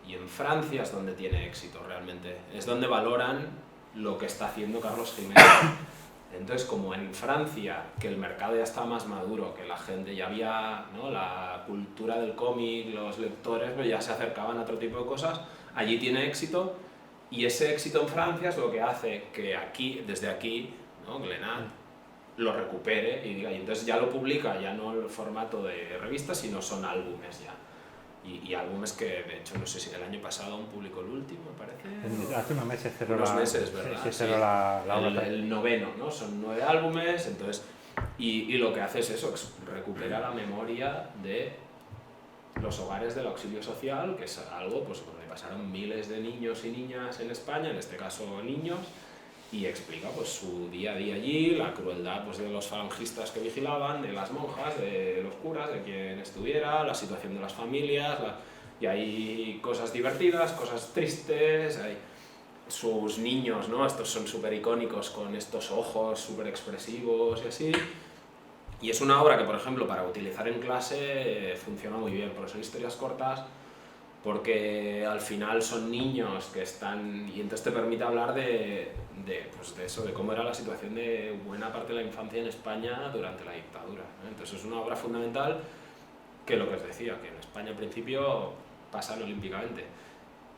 Y en Francia es donde tiene éxito realmente. Es donde valoran lo que está haciendo Carlos Jiménez. Entonces, como en Francia, que el mercado ya estaba más maduro, que la gente ya había, ¿no? La cultura del cómic, los lectores pues ya se acercaban a otro tipo de cosas, allí tiene éxito, y ese éxito en Francia es lo que hace que aquí, desde aquí, ¿no? Glenat lo recupere y diga, y entonces ya lo publica, ya no en el formato de revista, sino son álbumes ya. Y álbumes que, de hecho, no sé si el año pasado aún publicó el último, me parece. Hace unos meses cerró ¿verdad? Sí, cerró la obra. El noveno, ¿no? Son 9 álbumes, entonces... Y lo que hace es eso, recupera la memoria de los hogares del auxilio social, que es algo pues, donde pasaron miles de niños y niñas en España, en este caso niños, y explica pues, su día a día allí, la crueldad pues, de los falangistas que vigilaban, de las monjas, de los curas, de quien estuviera, la situación de las familias, y hay cosas divertidas, cosas tristes, hay sus niños, ¿no? Estos son súper icónicos con estos ojos súper expresivos y así. Y es una obra que, por ejemplo, para utilizar en clase funciona muy bien, porque son historias cortas, porque al final son niños que están... Y entonces te permite hablar de eso, de cómo era la situación de buena parte de la infancia en España durante la dictadura, ¿no? Entonces es una obra fundamental que, lo que os decía, que en España al principio pasan olímpicamente.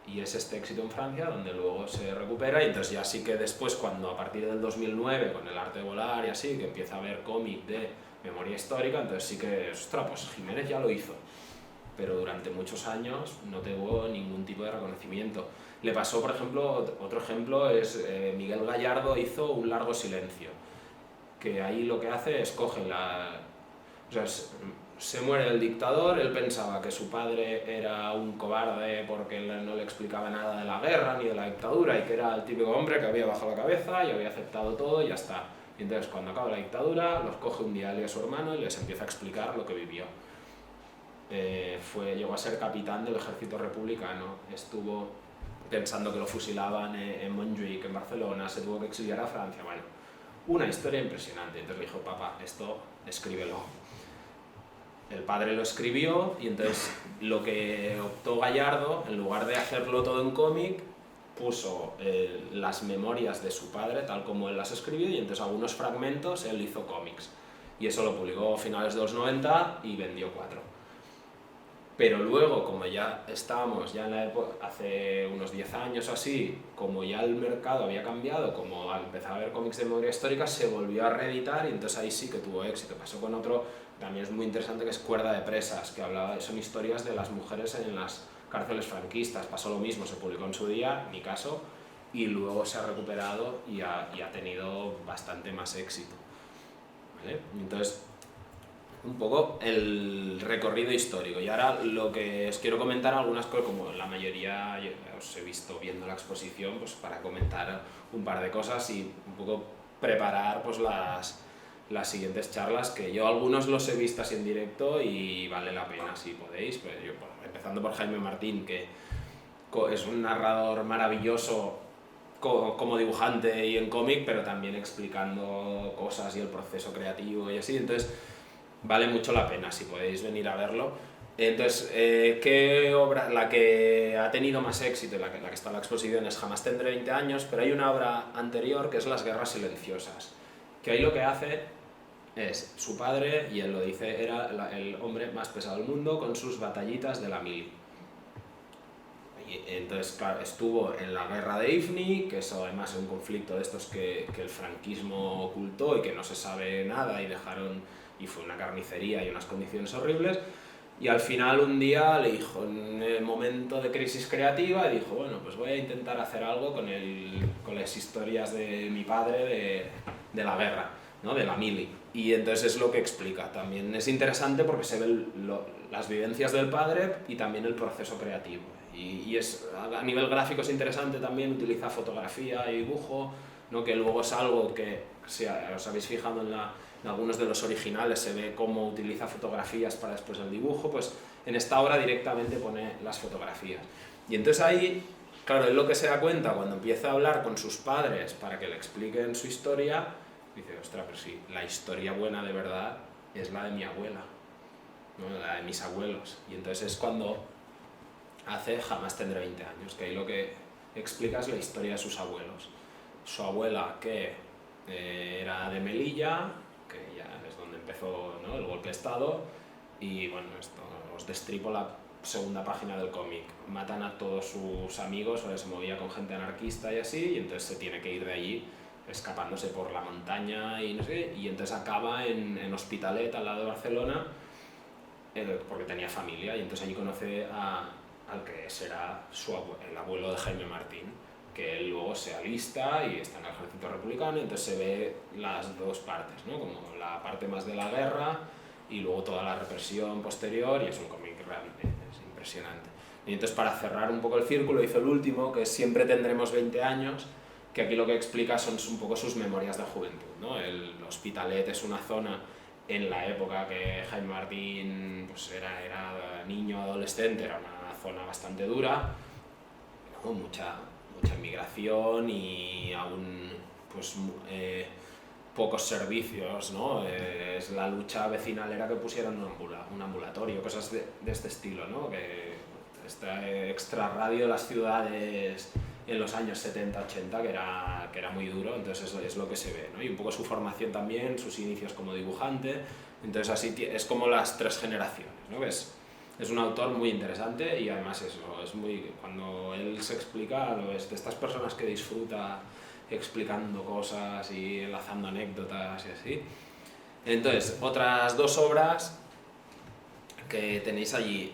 Y es este éxito en Francia donde luego se recupera, y entonces ya sí que después, cuando a partir del 2009, con El arte de volar y así, que empieza a haber cómic de memoria histórica, entonces sí que, ostras, pues Jiménez ya lo hizo. Pero durante muchos años no tuvo ningún tipo de reconocimiento. Le pasó, por ejemplo, otro ejemplo es Miguel Gallardo hizo Un largo silencio, que ahí lo que hace es coge o sea, se muere el dictador, él pensaba que su padre era un cobarde porque él no le explicaba nada de la guerra ni de la dictadura, y que era el típico hombre que había bajado la cabeza y había aceptado todo y ya está. Y entonces, cuando acaba la dictadura, los coge un día él y a su hermano y les empieza a explicar lo que vivió. Llegó a ser capitán del ejército republicano, pensando que lo fusilaban en Montjuïc, en Barcelona, se tuvo que exiliar a Francia, bueno, una historia impresionante. Entonces le dijo, papá, esto escríbelo. El padre lo escribió y entonces lo que optó Gallardo, en lugar de hacerlo todo en cómic, puso las memorias de su padre tal como él las escribió y entonces algunos fragmentos él hizo cómics. Y eso lo publicó a finales de los 90 y vendió 4. Pero luego, como ya estábamos ya en la época, hace unos 10 años o así, como ya el mercado había cambiado, como empezaba a haber cómics de memoria histórica, se volvió a reeditar y entonces ahí sí que tuvo éxito. Pasó con otro, también es muy interesante, que es Cuerda de presas, que hablaba, son historias de las mujeres en las cárceles franquistas. Pasó lo mismo, se publicó en su día, mi caso, y luego se ha recuperado y ha tenido bastante más éxito. ¿Vale? Entonces, un poco el recorrido histórico. Y ahora lo que os quiero comentar, algunas cosas, como la mayoría os he visto viendo la exposición, pues para comentar un par de cosas y un poco preparar pues las siguientes charlas, que yo algunos los he visto así en directo y vale la pena si podéis. Pues yo, empezando por Jaime Martín, que es un narrador maravilloso como dibujante y en cómic, pero también explicando cosas y el proceso creativo y así. Entonces vale mucho la pena si podéis venir a verlo. Entonces, ¿qué obra? La que ha tenido más éxito, la que está en la exposición, es Jamás tendré 20 años, pero hay una obra anterior que es Las guerras silenciosas, que ahí lo que hace es su padre, y él lo dice, era el hombre más pesado del mundo con sus batallitas de la mili. Entonces, claro, estuvo en la guerra de Ifni, que eso además es un conflicto de estos que el franquismo ocultó y que no se sabe nada y fue una carnicería y unas condiciones horribles. Y al final un día le dijo, en el momento de crisis creativa, dijo, bueno, pues voy a intentar hacer algo con las historias de mi padre de la guerra, ¿no? De la mili. Y entonces es lo que explica. También es interesante porque se ven las vivencias del padre y también el proceso creativo. Y a nivel gráfico es interesante también, utiliza fotografía y dibujo, ¿no? Que luego es algo que, si os habéis fijado en algunos de los originales, se ve cómo utiliza fotografías para después el dibujo, pues en esta obra directamente pone las fotografías. Y entonces ahí, claro, él lo que se da cuenta cuando empieza a hablar con sus padres para que le expliquen su historia, dice, ostras, pero sí, la historia buena de verdad es la de mi abuela, ¿no? La de mis abuelos. Y entonces es cuando hace Jamás tendré 20 años, que ahí lo que explica es la historia de sus abuelos. Su abuela, que era de Melilla, que ya es donde empezó, ¿no?, el golpe de Estado, y bueno, esto os destripo la segunda página del cómic. Matan a todos sus amigos, o se movía con gente anarquista y así, y entonces se tiene que ir de allí escapándose por la montaña y no sé, y entonces acaba en Hospitalet, al lado de Barcelona, porque tenía familia, y entonces allí conoce al que será el abuelo de Jaime Martín, que él luego se alista y está en el ejército republicano, y entonces se ve las dos partes, ¿no? Como la parte más de la guerra y luego toda la represión posterior, y es un cómic realmente es impresionante. Y entonces, para cerrar un poco el círculo, hizo el último, que es Siempre tendremos 20 años, que aquí lo que explica son un poco sus memorias de juventud, ¿no? El Hospitalet es una zona en la época que Jaime Martín pues era niño, adolescente, era una zona bastante dura, ¿no? Mucha inmigración y aún pues, pocos servicios, ¿no? Es la lucha vecinalera que pusieron un ambulatorio, cosas de este estilo, ¿no? Que esta extrarradio de las ciudades en los años 70-80 que era muy duro, entonces es lo que se ve, ¿no? Y un poco su formación también, sus inicios como dibujante, entonces así es como las 3 generaciones, ¿no? Es un autor muy interesante y además cuando él se explica, es de estas personas que disfruta explicando cosas y enlazando anécdotas y así. Entonces, otras 2 obras que tenéis allí,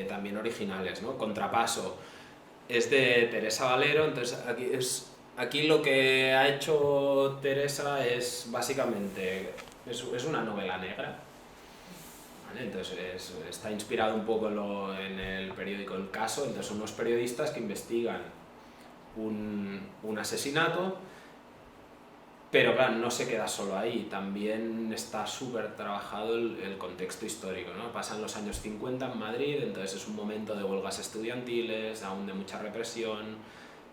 también originales, ¿no? Contrapaso es de Teresa Valero, entonces aquí lo que ha hecho Teresa es básicamente, es una novela negra, ¿vale? Entonces está inspirado un poco en el periódico El Caso, entonces son unos periodistas que investigan un asesinato Pero claro, no se queda solo ahí, también está súper trabajado el contexto histórico, ¿no? Pasan los años 50 en Madrid, entonces es un momento de huelgas estudiantiles, aún de mucha represión,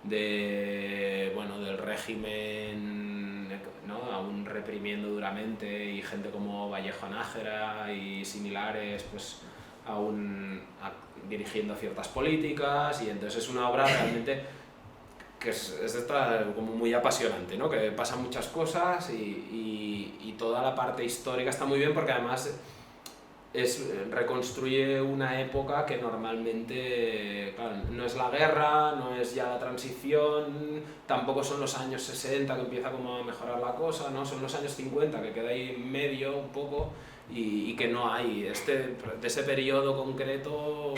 bueno, del régimen, ¿no? Aún reprimiendo duramente, y gente como Vallejo Nájera y similares, pues aún dirigiendo ciertas políticas, y entonces es una obra realmente que como muy apasionante, ¿no? Que pasan muchas cosas y toda la parte histórica está muy bien porque además reconstruye una época que normalmente, claro, no es la guerra, no es ya la transición, tampoco son los años 60 que empieza como a mejorar la cosa, ¿no? Son los años 50 que queda ahí en medio un poco y que no hay, de ese periodo concreto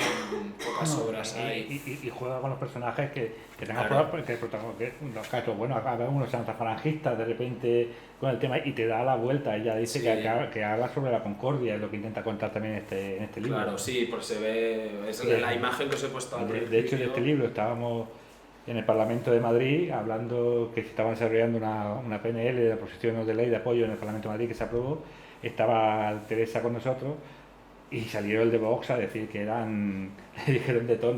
pocas obras hay. Y juega con los personajes que tengan Claro. que los casos, bueno, a ver, unos sean falangistas de repente con el tema y te da la vuelta. Ella dice Sí. que habla sobre la concordia, es lo que intenta contar también en este libro. Claro, sí, porque se ve, es la imagen que os he puesto al principio. De hecho, en este libro estábamos en el Parlamento de Madrid hablando que se estaban desarrollando una PNL de la proposición de ley de apoyo en el Parlamento de Madrid que se aprobó. Estaba Teresa con nosotros y salieron el de Vox a decir que eran, le dijeron de todo,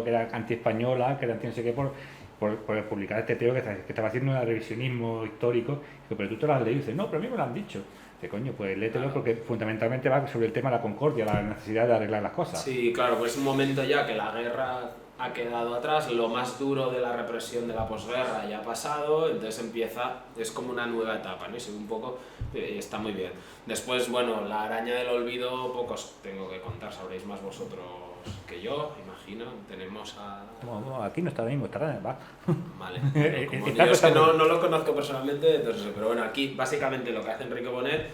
que era anti-española, que era anti no sé qué por publicar este teo que estaba haciendo un revisionismo histórico. Digo, pero tú te lo has leído y dices, no, pero a mí me lo han dicho. De coño, pues léetelo Claro. porque fundamentalmente va sobre el tema de la concordia, la necesidad de arreglar las cosas. Sí, claro, pues es un momento ya que la guerra ha quedado atrás, lo más duro de la represión de la posguerra ya ha pasado, entonces es como una nueva etapa, ¿no? Y un poco, está muy bien. Después, bueno, la araña del olvido, pocos tengo que contar, sabréis más vosotros que yo, imagino. Tenemos a... Bueno, aquí no está mismo, estará en el bar. Vale, pero como yo es que no lo conozco personalmente, entonces, pero bueno, aquí básicamente lo que hace Enrique Bonet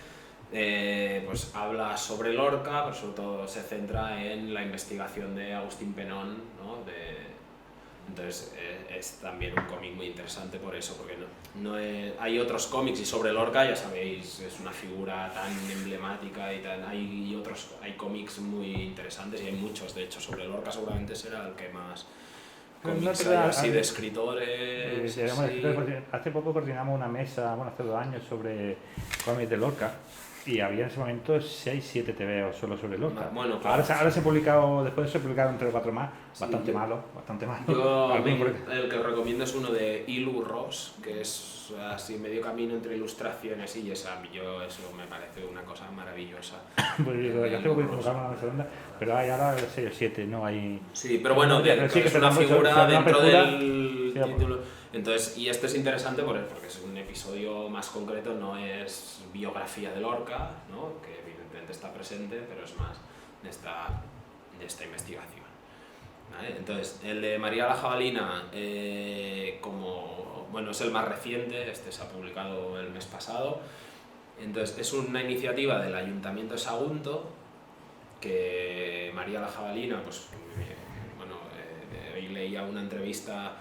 pues habla sobre Lorca, pero sobre todo se centra en la investigación de Agustín Penón, ¿no? Entonces es también un cómic muy interesante por eso, porque hay otros cómics y sobre Lorca, ya sabéis, es una figura tan emblemática y hay cómics muy interesantes y hay muchos, de hecho, sobre Lorca seguramente será el que más cómics hay así de escritores. Sí. Hace poco coordinamos una mesa, bueno, hace 2 años, sobre cómics de Lorca. Y había en ese momento 6-7 TVOs solo sobre Lorca. Bueno, claro. Ahora se ha publicado, después de eso se publicaron 3 o 4 más, bastante malo. Yo el que os recomiendo es uno de Ilu Ross, que es así medio camino entre ilustraciones y eso me parece una cosa maravillosa. Pues yo tengo que publicar una segunda, pero hay ahora 6 o 7, no hay... Sí, pero bueno, sí, es una figura dentro del sí, título. Entonces, y este es interesante porque es un episodio más concreto, no es biografía de Lorca, ¿no? Que evidentemente está presente, pero es más de esta investigación. ¿Vale? Entonces, el de María la Jabalina, bueno, es el más reciente, este se ha publicado el mes pasado. Entonces, es una iniciativa del Ayuntamiento de Sagunto, que María la Jabalina, pues, bueno, leía una entrevista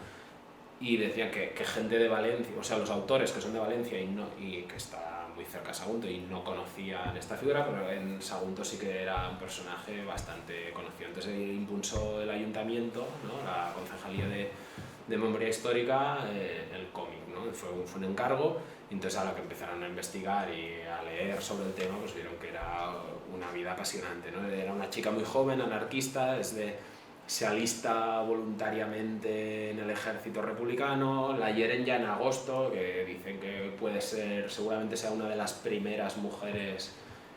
y decían que gente de Valencia, o sea, los autores que son de Valencia y que está muy cerca de Sagunto y no conocían esta figura, pero en Sagunto sí que era un personaje bastante conocido. Entonces impulsó el ayuntamiento, ¿no? La concejalía de memoria histórica, el cómic, ¿no? Fue un encargo, y entonces a la que empezaron a investigar y a leer sobre el tema, pues vieron que era una vida apasionante, ¿no? Era una chica muy joven, anarquista, se alista voluntariamente en el ejército republicano, la hieren ya en agosto, que dicen que seguramente sea una de las primeras mujeres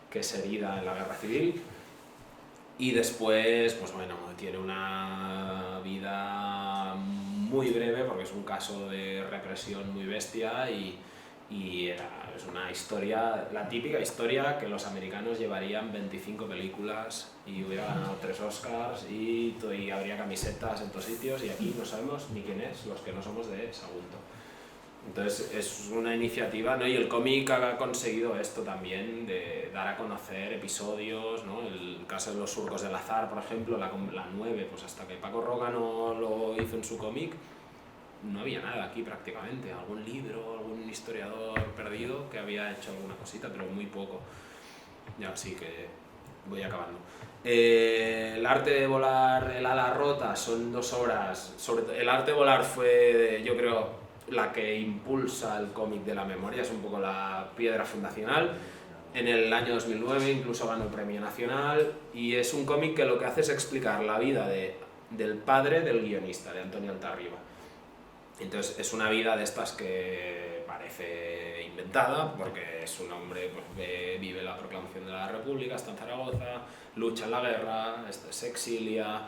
que es herida en la guerra civil, y después, pues bueno, tiene una vida muy breve porque es un caso de represión muy bestia y es una historia, la típica historia que los americanos llevarían 25 películas y hubiera ganado 3 Oscars y habría camisetas en todos sitios, y aquí no sabemos ni quién es, los que no somos de Sagunto. Entonces es una iniciativa, ¿no? Y el cómic ha conseguido esto también, de dar a conocer episodios, ¿no? El caso de los surcos del azar, por ejemplo, la 9, pues hasta que Paco Roca no lo hizo en su cómic, no había nada aquí prácticamente, algún libro, algún historiador perdido que había hecho alguna cosita, pero muy poco. Ya, sí que voy acabando. El arte de volar, el ala rota, son 2 obras. El arte de volar fue, yo creo, la que impulsa el cómic de la memoria, es un poco la piedra fundacional. En el año 2009 incluso ganó el Premio Nacional y es un cómic que lo que hace es explicar la vida del padre del guionista, de Antonio Altarriba. Entonces es una vida de estas que parece inventada, porque es un hombre, pues, vive la proclamación de la República, está en Zaragoza, lucha en la guerra, se exilia,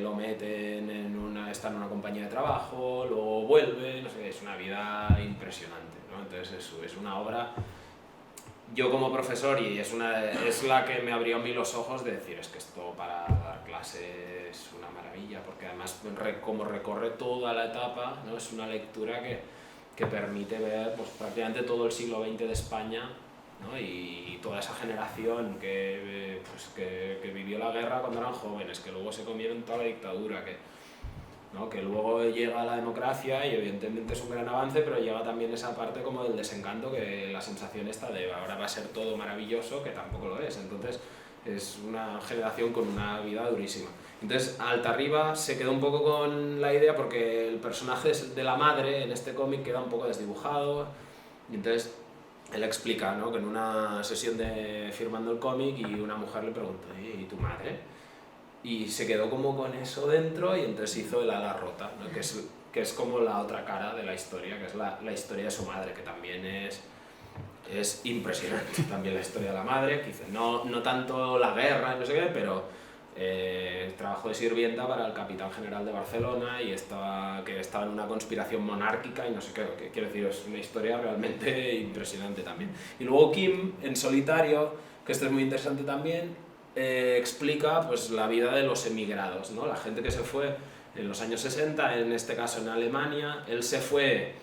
lo meten está en una compañía de trabajo, luego vuelve, no sé, es una vida impresionante, ¿no? Entonces es una obra, yo como profesor, y es la que me abrió a mí los ojos de decir, es que esto para dar clase es una maravilla, porque además como recorre toda la etapa, ¿no? Es una lectura que permite ver, pues, prácticamente todo el siglo XX de España, ¿no? Y toda esa generación que vivió la guerra cuando eran jóvenes, que luego se comieron toda la dictadura, ¿no? Que luego llega la democracia y evidentemente es un gran avance, pero llega también esa parte como del desencanto, que la sensación esta de ahora va a ser todo maravilloso, que tampoco lo es. Entonces es una generación con una vida durísima. Entonces Altarriba se quedó un poco con la idea porque el personaje de la madre en este cómic queda un poco desdibujado, y entonces él explica, ¿no? Que en una sesión de firmando el cómic y una mujer le pregunta, ¿y tu madre? Y se quedó como con eso dentro y entonces hizo el ala rota, ¿no? que es como la otra cara de la historia, que es la historia de su madre, que también es impresionante, también la historia de la madre, que dice, no tanto la guerra, no sé qué, pero trabajó de sirvienta para el capitán general de Barcelona y que estaba en una conspiración monárquica y no sé qué, que quiero decir, es una historia realmente impresionante también. Y luego Kim, en solitario, que esto es muy interesante también, explica, pues, la vida de los emigrados, ¿no? La gente que se fue en los años 60, en este caso en Alemania. Él se fue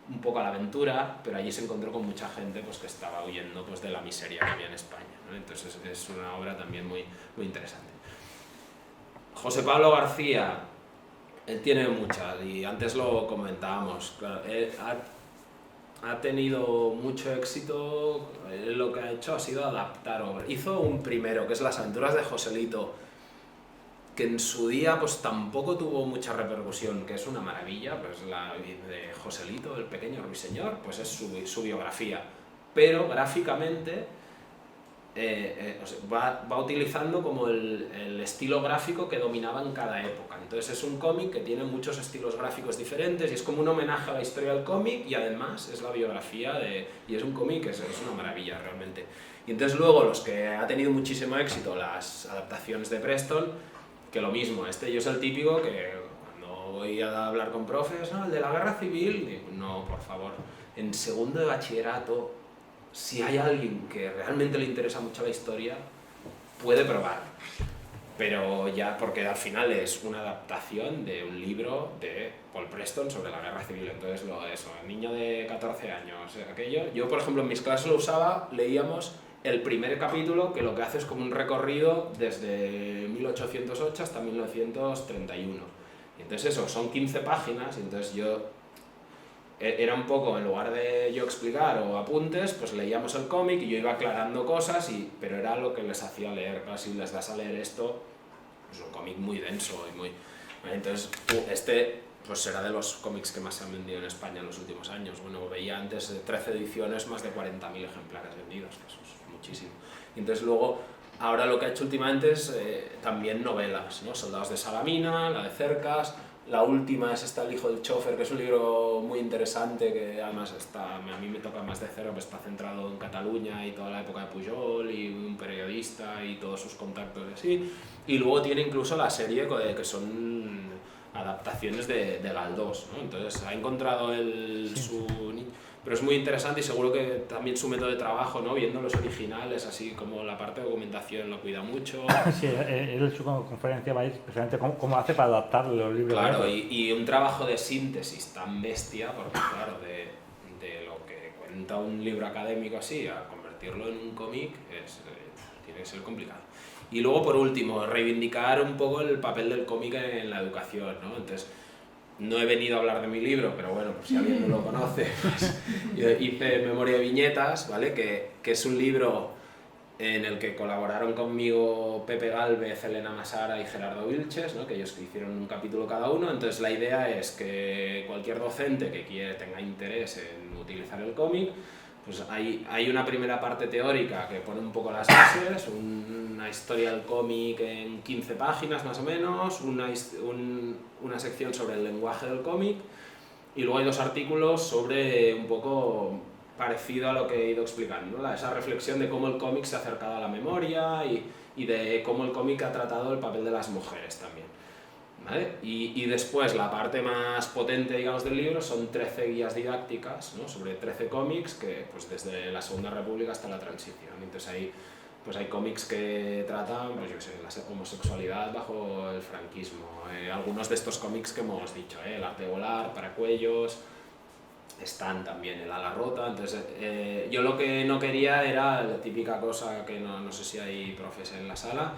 un poco a la aventura, pero allí se encontró con mucha gente, pues, que estaba huyendo, pues, de la miseria que había en España, ¿no? Entonces es una obra también muy, muy interesante. José Pablo García, él tiene muchas, y antes lo comentábamos, claro, ha tenido mucho éxito. Lo que ha hecho ha sido adaptar obras. Hizo un primero, que es Las aventuras de Joselito, que en su día pues tampoco tuvo mucha repercusión, que es una maravilla, pues la de Joselito, el pequeño ruiseñor, pues es su biografía, pero gráficamente va utilizando como el estilo gráfico que dominaba en cada época. Entonces es un cómic que tiene muchos estilos gráficos diferentes y es como un homenaje a la historia del cómic y además es la biografía y es un cómic que es una maravilla realmente. Y entonces luego los que ha tenido muchísimo éxito, las adaptaciones de Preston, que lo mismo, yo es el típico que cuando voy a hablar con profes, ¿no? El de la guerra civil, digo, no, por favor, en segundo de bachillerato, si hay alguien que realmente le interesa mucho la historia, puede probar. Pero ya, porque al final es una adaptación de un libro de Paul Preston sobre la guerra civil. Entonces, el niño de 14 años, aquello. Yo, por ejemplo, en mis clases lo usaba, leíamos el primer capítulo, que lo que hace es como un recorrido desde 1808 hasta 1931. Y entonces eso, son 15 páginas, y entonces era un poco, en lugar de yo explicar o apuntes, pues leíamos el cómic y yo iba aclarando cosas, pero era lo que les hacía leer. Claro, si les das a leer esto, es un cómic muy denso y muy... Entonces, pues será de los cómics que más se han vendido en España en los últimos años. Bueno, veía antes 13 ediciones, más de 40.000 ejemplares vendidos, que eso es muchísimo. Y entonces luego, ahora lo que ha hecho últimamente es también novelas, ¿no? Soldados de Salamina, la de Cercas. La última es El hijo del chofer, que es un libro muy interesante, que además a mí me toca más de cero, pues está centrado en Cataluña y toda la época de Pujol y un periodista y todos sus contactos y así. Y luego tiene incluso la serie que son adaptaciones de Galdós, ¿no? Entonces ha encontrado pero es muy interesante y seguro que también su método de trabajo, ¿no? Viendo los originales, así como la parte de documentación lo cuida mucho. Sí, él en su conferencia va a ir precisamente cómo hace para adaptar los libros. Claro, y un trabajo de síntesis tan bestia, porque claro, de lo que cuenta un libro académico así, a convertirlo en un cómic, tiene que ser complicado. Y luego, por último, reivindicar un poco el papel del cómic en la educación, ¿no? Entonces, no he venido a hablar de mi libro, pero bueno, por si alguien no lo conoce, pues, yo hice Memoria de viñetas, ¿vale? Que es un libro en el que colaboraron conmigo Pepe Gálvez, Elena Masara y Gerardo Vilches, ¿no? Que ellos hicieron un capítulo cada uno. Entonces la idea es que cualquier docente que tenga interés en utilizar el cómic, pues hay una primera parte teórica que pone un poco las bases, una historia del cómic en 15 páginas más o menos, una sección sobre el lenguaje del cómic, y luego hay 2 artículos sobre un poco parecido a lo que he ido explicando, ¿no? Esa reflexión de cómo el cómic se ha acercado a la memoria y de cómo el cómic ha tratado el papel de las mujeres también, ¿vale? Y después la parte más potente, digamos, del libro son 13 guías didácticas, ¿no? Sobre 13 cómics que, pues, desde la Segunda República hasta la Transición. Entonces pues hay cómics que tratan, pues yo qué sé, la homosexualidad bajo el franquismo, algunos de estos cómics que hemos dicho, El arte de volar, Paracuellos, están también el ala rota. Entonces yo lo que no quería era la típica cosa que no sé si hay profes en la sala,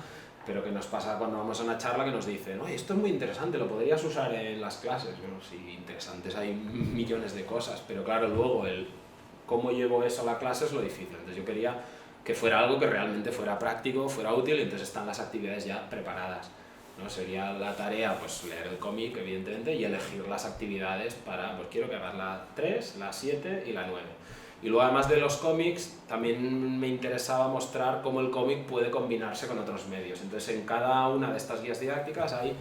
pero que nos pasa cuando vamos a una charla que nos dicen, oye, esto es muy interesante, lo podrías usar en las clases. Bueno, sí, interesantes hay millones de cosas, pero claro, luego el cómo llevo eso a la clase es lo difícil. Entonces yo quería que fuera algo que realmente fuera práctico, fuera útil, y entonces están las actividades ya preparadas, ¿no? Sería la tarea, pues, leer el cómic, evidentemente, y elegir las actividades para, pues quiero que hagas la 3, la 7 y la 9. Y luego, además de los cómics, también me interesaba mostrar cómo el cómic puede combinarse con otros medios. Entonces, en cada una de estas guías didácticas hay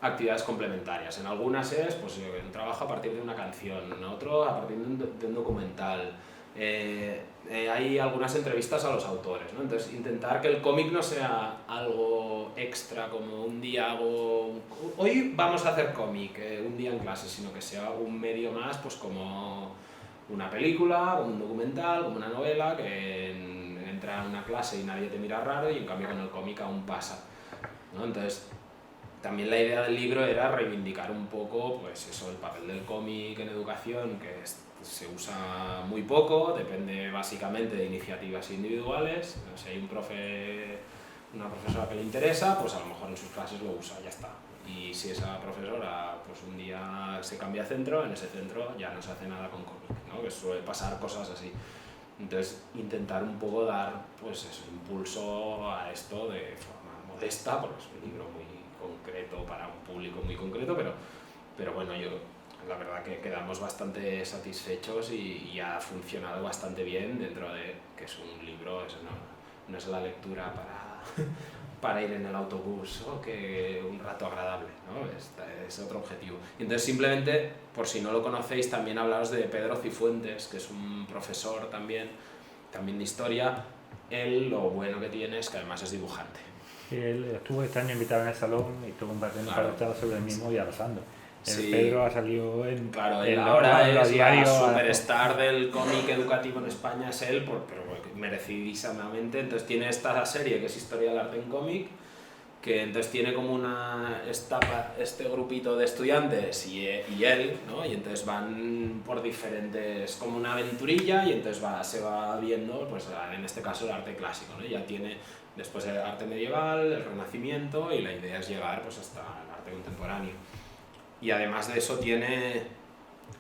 actividades complementarias. En algunas es, pues, un trabajo a partir de una canción, en otro a partir de un documental. Hay algunas entrevistas a los autores, ¿no? Entonces intentar que el cómic no sea algo extra, como un día hoy vamos a hacer cómic, un día en clase, sino que sea un medio más, pues como una película, como un documental, como una novela, que entra en una clase y nadie te mira raro, y en cambio con el cómic aún pasa, ¿no? Entonces también la idea del libro era reivindicar un poco, pues eso, el papel del cómic en educación, que se usa muy poco, depende básicamente de iniciativas individuales. Si hay una profesora que le interesa, pues a lo mejor en sus clases lo usa, ya está. Y si esa profesora, pues un día se cambia de centro, en ese centro ya no se hace nada con cómic, ¿no? Que suele pasar cosas así. Entonces intentar un poco dar, pues eso, impulso a esto de forma modesta, porque es un libro muy concreto para un público muy concreto, pero bueno, la verdad que quedamos bastante satisfechos y ha funcionado bastante bien dentro de que es un libro, eso no es la lectura para ir en el autobús o que un rato agradable, ¿no? Es otro objetivo. Y entonces simplemente, por si no lo conocéis, también hablaros de Pedro Cifuentes, que es un profesor también de historia. Él lo bueno que tiene es que además es dibujante. Sí, él estuvo este año invitado en el salón y tuvo un pequeño para sobre el mismo y arrasando. Sí. Pedro ha salido en ahora es diario, la superstar del cómic educativo en España, es él, pero merecidísimamente. Entonces tiene esta serie que es Historia del Arte en Cómic, que entonces tiene como este grupito de estudiantes y él, ¿no? Y entonces van por diferentes, como una aventurilla, y entonces se va viendo, pues en este caso el arte clásico, ¿no? Ya tiene después el arte medieval, el Renacimiento, y la idea es llegar, pues, hasta el arte contemporáneo. Y además de eso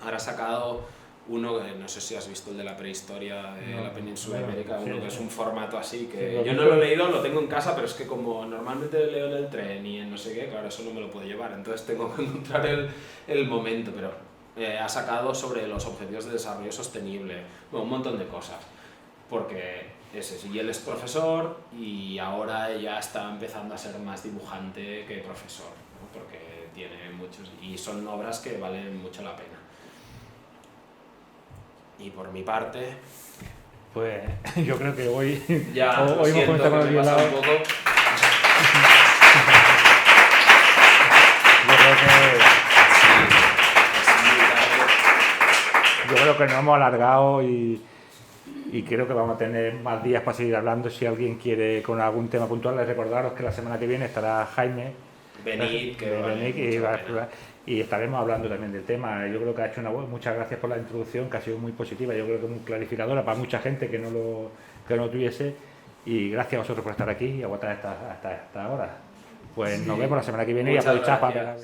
ahora ha sacado uno, no sé si has visto el de la prehistoria de la península ibérica, uno que es un formato así, que yo no lo he leído, lo tengo en casa, pero es que como normalmente leo en el tren y en no sé qué, claro, eso no me lo puedo llevar, entonces tengo que encontrar el momento, pero ha sacado sobre los objetivos de desarrollo sostenible, bueno, un montón de cosas, porque y él es profesor y ahora ya está empezando a ser más dibujante que profesor, ¿no? Porque tiene muchos y son obras que valen mucho la pena. Y por mi parte, pues yo creo que hoy hemos comenzado con el violado. Un poco. Yo creo que nos hemos alargado y creo que vamos a tener más días para seguir hablando. Si alguien quiere con algún tema puntual, les recordaros que la semana que viene estará Jaime y estaremos hablando también del tema. Yo creo que ha hecho una buena. Muchas gracias por la introducción, que ha sido muy positiva. Yo creo que muy clarificadora para mucha gente que no lo tuviese. Y gracias a vosotros por estar aquí y aguantar hasta esta hora. Pues nos vemos la semana que viene y aprovechar para...